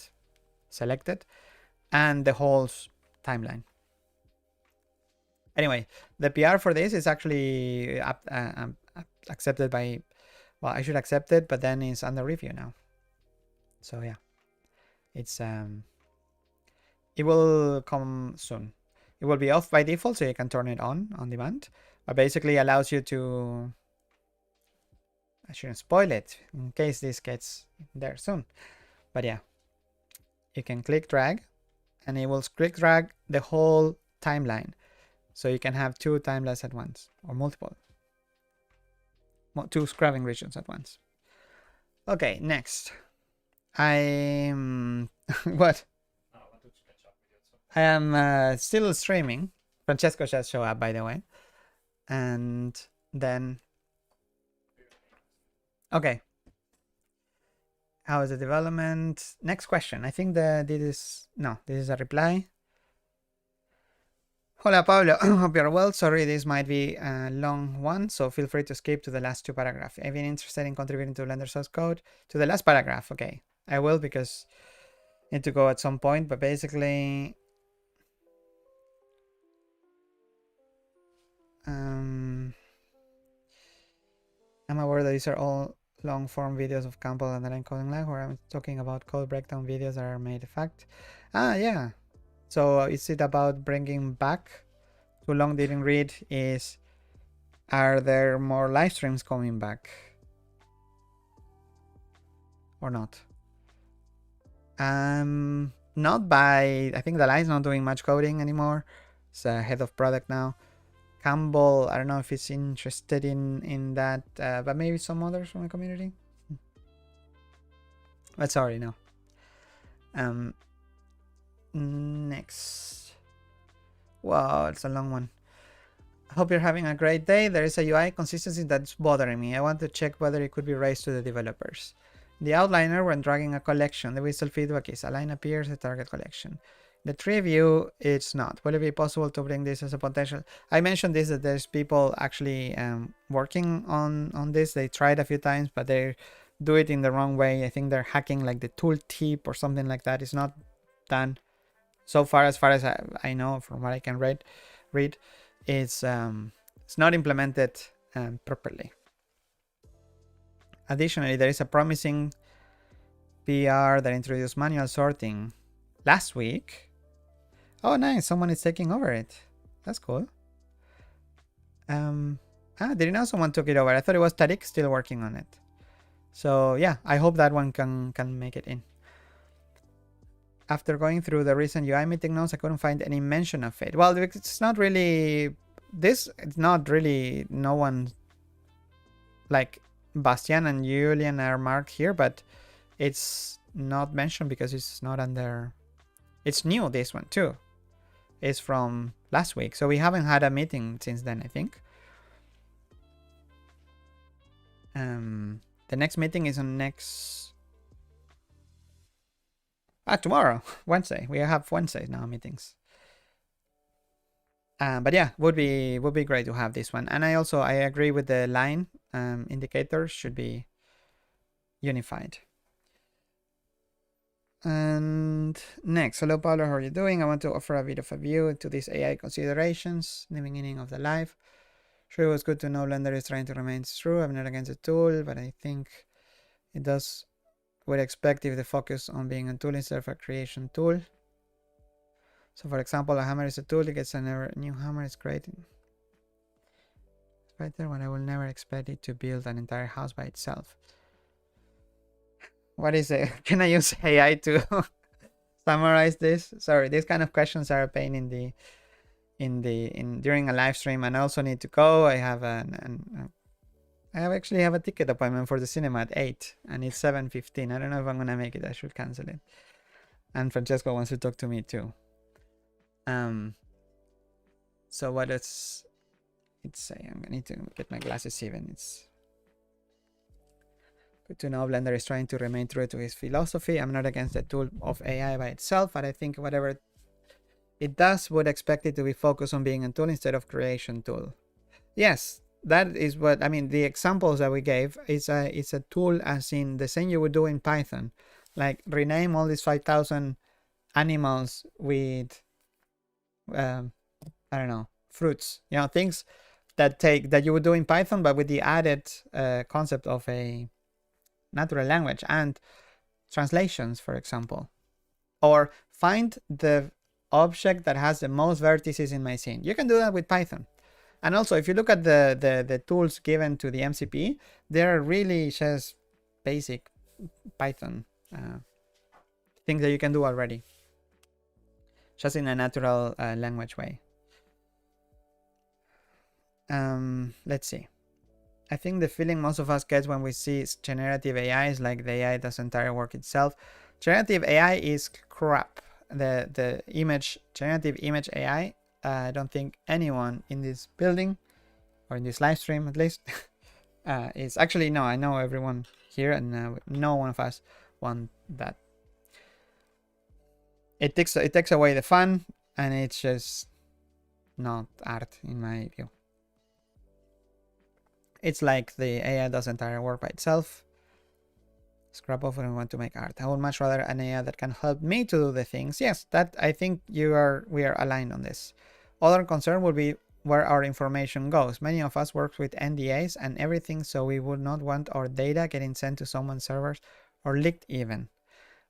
selected, and the whole timeline. Anyway, the PR for this is actually accepted by, well, I should accept it, but then it's under review now. So yeah, it's it will come soon. It will be off by default, so you can turn it on demand, but basically allows you to, I shouldn't spoil it in case this gets there soon, but yeah, you can click drag and it will click drag the whole timeline. So you can have two timelines at once, or multiple, two scrubbing regions at once. Okay, next. I'm what? I am still streaming. Francesco just showed up, by the way. And then, okay. How is the development? Next question. I think this is a reply. Hola Pablo, hope you're well. Sorry, this might be a long one, so feel free to skip to the last two paragraphs. I've been interested in contributing to Blender source code. To the last paragraph, okay. I will, because I need to go at some point, but basically, I'm aware that these are all long form videos of Campbell and I'm coding live, where I'm talking about code breakdown videos that are made a fact. Yeah. So is it about bringing back Too Long Didn't Read? Are there more live streams coming back or not? Not by, I think the line's not doing much coding anymore. It's a head of product now. Campbell, I don't know if he's interested in that, but maybe some others from the community. But sorry, no. Next. Wow, it's a long one. I hope you're having a great day. There is a UI consistency that's bothering me. I want to check whether it could be raised to the developers. The outliner, when dragging a collection, the visual feedback is a line appears a target collection. The tree view, it's not. Will it be possible to bring this as a potential? I mentioned this, that there's people actually working on this. They tried a few times, but they do it in the wrong way. I think they're hacking like the tooltip or something like that. It's not done. So far as I know, from what I can read, it's not implemented properly. Additionally, there is a promising PR that introduced manual sorting last week. Oh, nice! Someone is taking over it. That's cool. Didn't know someone took it over. I thought it was Tariq still working on it. So yeah, I hope that one can make it in. After going through the recent UI meeting notes, I couldn't find any mention of it. Well, it's not really, it's not really, no one, like, Bastian and Julian are marked here, but it's not mentioned because it's not under. It's new, this one too. It's from last week, so we haven't had a meeting since then, I think. The next meeting is on tomorrow, Wednesday. We have Wednesday now meetings. But yeah, would be great to have this one. And I agree with the line indicators should be unified. And next, hello Pablo, how are you doing? I want to offer a bit of a view into these AI considerations in the beginning of the live. Sure, it was good to know Blender is trying to remain true. I'm not against the tool, but I think it does would expect if the focus on being a tool instead of a creation tool. So for example, a hammer is a tool, it gets a new hammer, is great. It's right there when I will never expect it to build an entire house by itself. What is it? Can I use AI to summarize this? Sorry, these kind of questions are a pain during a live stream, and I also need to go. I have actually have a ticket appointment for the cinema at 8 and it's 7:15. I don't know if I'm gonna make it. I should cancel it. And Francesco wants to talk to me too. So what does it say? I'm gonna need to get my glasses even. It's good to know Blender is trying to remain true to his philosophy. I'm not against the tool of AI by itself, but I think whatever it does would expect it to be focused on being a tool instead of creation tool. Yes, that is what I mean. The examples that we gave is it's a tool as in the same you would do in Python, like rename all these 5,000 animals with I don't know, fruits, you know, things that you would do in Python, but with the added concept of a natural language and translations, for example. Or find the object that has the most vertices in my scene. You can do that with Python. And also, if you look at the tools given to the MCP, they're really just basic Python things that you can do already, just in a natural language way. Let's see. I think the feeling most of us get when we see generative AI is like the AI does entire work itself. Generative AI is crap. The generative image AI, I don't think anyone in this building or in this live stream at least is actually, no, I know everyone here and no one of us want that. It takes away the fun and it's just not art in my view. It's like the AI does entire work by itself. Scrap off when we want to make art. I would much rather an AI that can help me to do the things. Yes, that I think we are aligned on this. Other concern would be where our information goes. Many of us work with NDAs and everything, so we would not want our data getting sent to someone's servers or leaked even.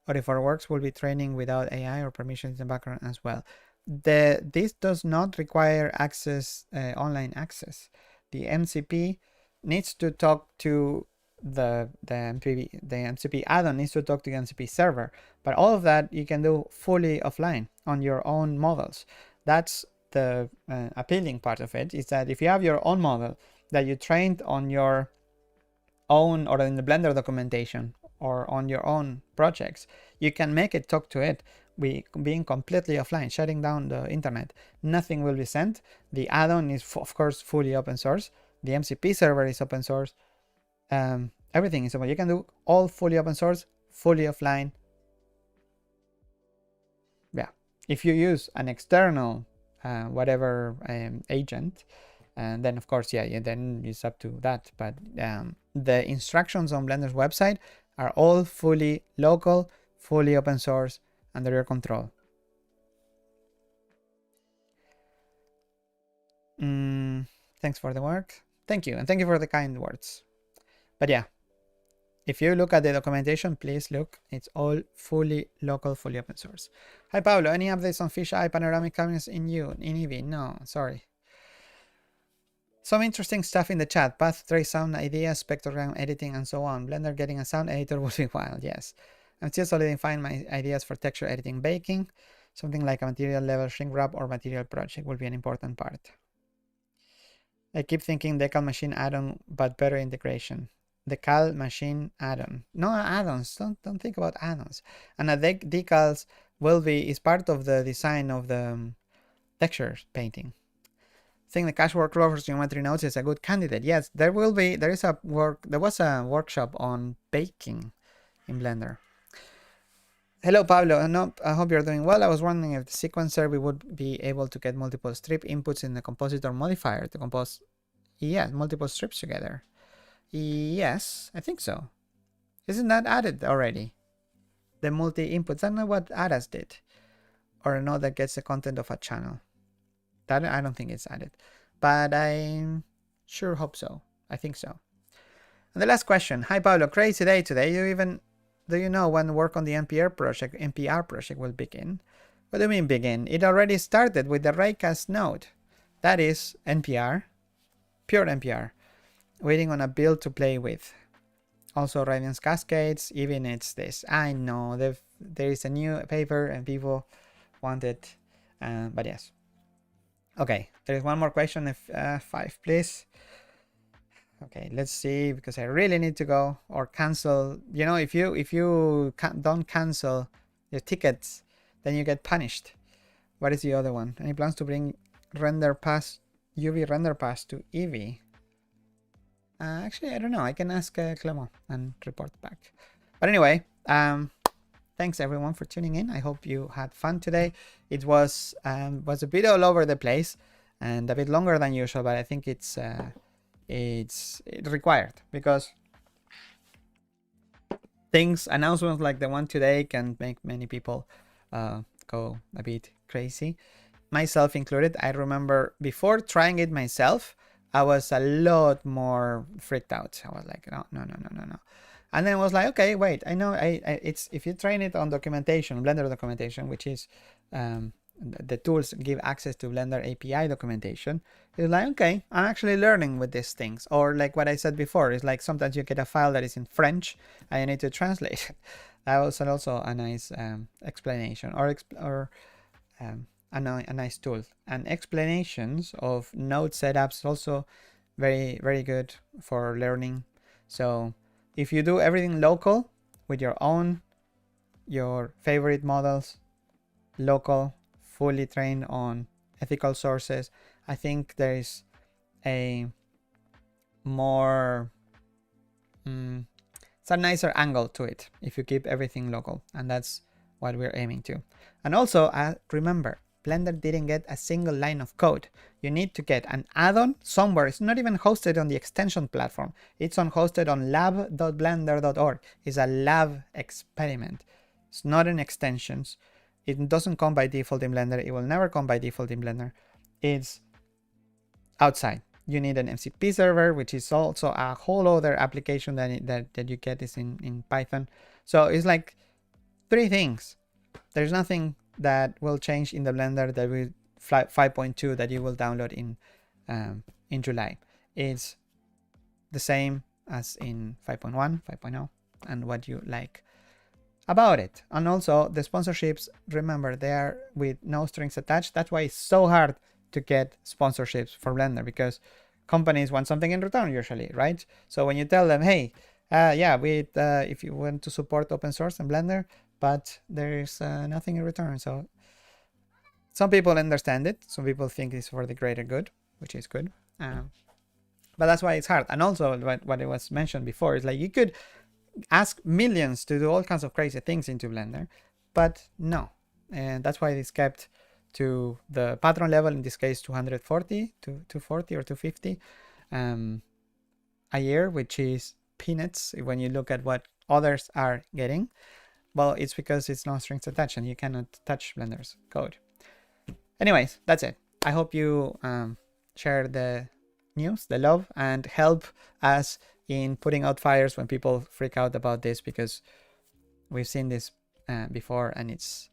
Or if our works will be training without AI or permissions in the background as well. This does not require access, online access. The MCP needs to talk to the MCP add-on needs to talk to the MCP server, but all of that you can do fully offline on your own models. That's the appealing part of it, is that if you have your own model that you trained on your own or in the Blender documentation or on your own projects, you can make it talk to it being completely offline, shutting down the internet. Nothing will be sent. The add-on is of course fully open source. The MCP server is open source. Everything is open. You can do all fully open source, fully offline. Yeah, if you use an external whatever agent, and then of course, yeah, then it's up to that. But the instructions on Blender's website are all fully local, fully open source, under your control. Thanks for the work. Thank you, and thank you for the kind words. But yeah, if you look at the documentation, please look. It's all fully local, fully open source. Hi Pablo, any updates on fisheye panoramic cameras in Eevee? No, sorry. Some interesting stuff in the chat. Path, trace sound ideas, spectrogram editing, and so on. Blender getting a sound editor would be wild, yes. I'm still solidifying my ideas for texture editing baking. Something like a material level shrink wrap or material project will be an important part. I keep thinking decal machine add-on, but better integration. decal machine add-on. No add-ons. Don't think about add-ons. And a decals is part of the design of the texture painting. I think the cache workflow for geometry nodes is a good candidate. Yes, there was a workshop on baking in Blender. Hello, Pablo. No, I hope you're doing well. I was wondering if the sequencer we would be able to get multiple strip inputs in the compositor modifier to compose, yes, multiple strips together. Yes, I think so. Isn't that added already? The multi-inputs. I don't know what Adas did. Or a node that gets the content of a channel. That I don't think it's added. But I sure hope so. I think so. And the last question. Hi, Pablo. Crazy day today. Do you know when work on the NPR project will begin? What do you mean begin? It already started with the Raycast node. That is NPR. Pure NPR. Waiting on a build to play with. Also Radiance Cascades, even it's this. I know there is a new paper and people want it, but yes. Okay, there is one more question. If 5, please. Okay, let's see, because I really need to go or cancel. You know, if you don't cancel your tickets, then you get punished. What is the other one? Any plans to bring UV render pass to Eevee? Actually, I don't know. I can ask Clement and report back. But anyway, thanks everyone for tuning in. I hope you had fun today. It was a bit all over the place and a bit longer than usual, but I think it's required because announcements like the one today can make many people go a bit crazy, myself included. I remember before trying it myself, I was a lot more freaked out. I was like, no. And then I was like, okay, wait, I know it's, if you train it on documentation, Blender documentation, which is the tools give access to Blender API documentation, it's like, okay, I'm actually learning with these things. Or like what I said before, it's like sometimes you get a file that is in French and you need to translate it. That was also a nice explanation or a nice tool. And explanations of node setups also very, very good for learning. So if you do everything local with your favorite models, local, fully trained on ethical sources, I think there is a more it's a nicer angle to it if you keep everything local, and that's what we're aiming to. And also remember, Blender didn't get a single line of code. You need to get an add-on somewhere. It's not even hosted on the extension platform. It's hosted on lab.blender.org. It's a lab experiment. It's not an extensions. It doesn't come by default in Blender. It will never come by default in Blender. It's outside. You need an MCP server, which is also a whole other application that you get is in Python. So it's like 3 things. There's nothing that will change in the Blender that will 5.2 that you will download in July. It's the same as in 5.1, 5.0, and what you like about it. And also the sponsorships, remember, they are with no strings attached. That's why it's so hard to get sponsorships for Blender, because companies want something in return usually, right? So when you tell them, hey, if you want to support open source and Blender, but there is nothing in return. So some people understand it. Some people think it's for the greater good, which is good. But that's why it's hard. And also what it was mentioned before is like you could ask millions to do all kinds of crazy things into Blender, but no. And that's why it's kept to the patron level, in this case 240 to 240 or 250 a year, which is peanuts when you look at what others are getting. Well, it's because it's no strings attached and you cannot touch Blender's code. Anyways, that's it. I hope you share the news, the love, and help us in putting out fires when people freak out about this, because we've seen this before and it's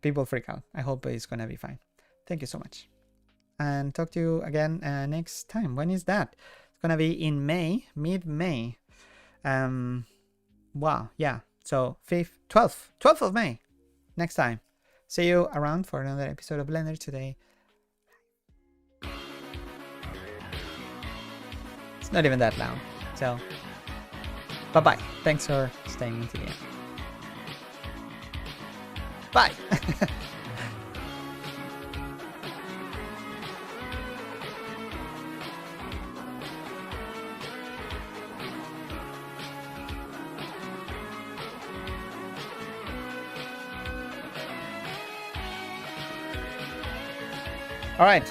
people freak out. I hope it's gonna be fine. Thank you so much, and talk to you again next time. When is that? It's gonna be in May, mid-May. Wow, yeah, so 12th of May next time. See you around for another episode of Blender Today. not even that long. So, bye-bye. Thanks for staying until the end. Bye. All right.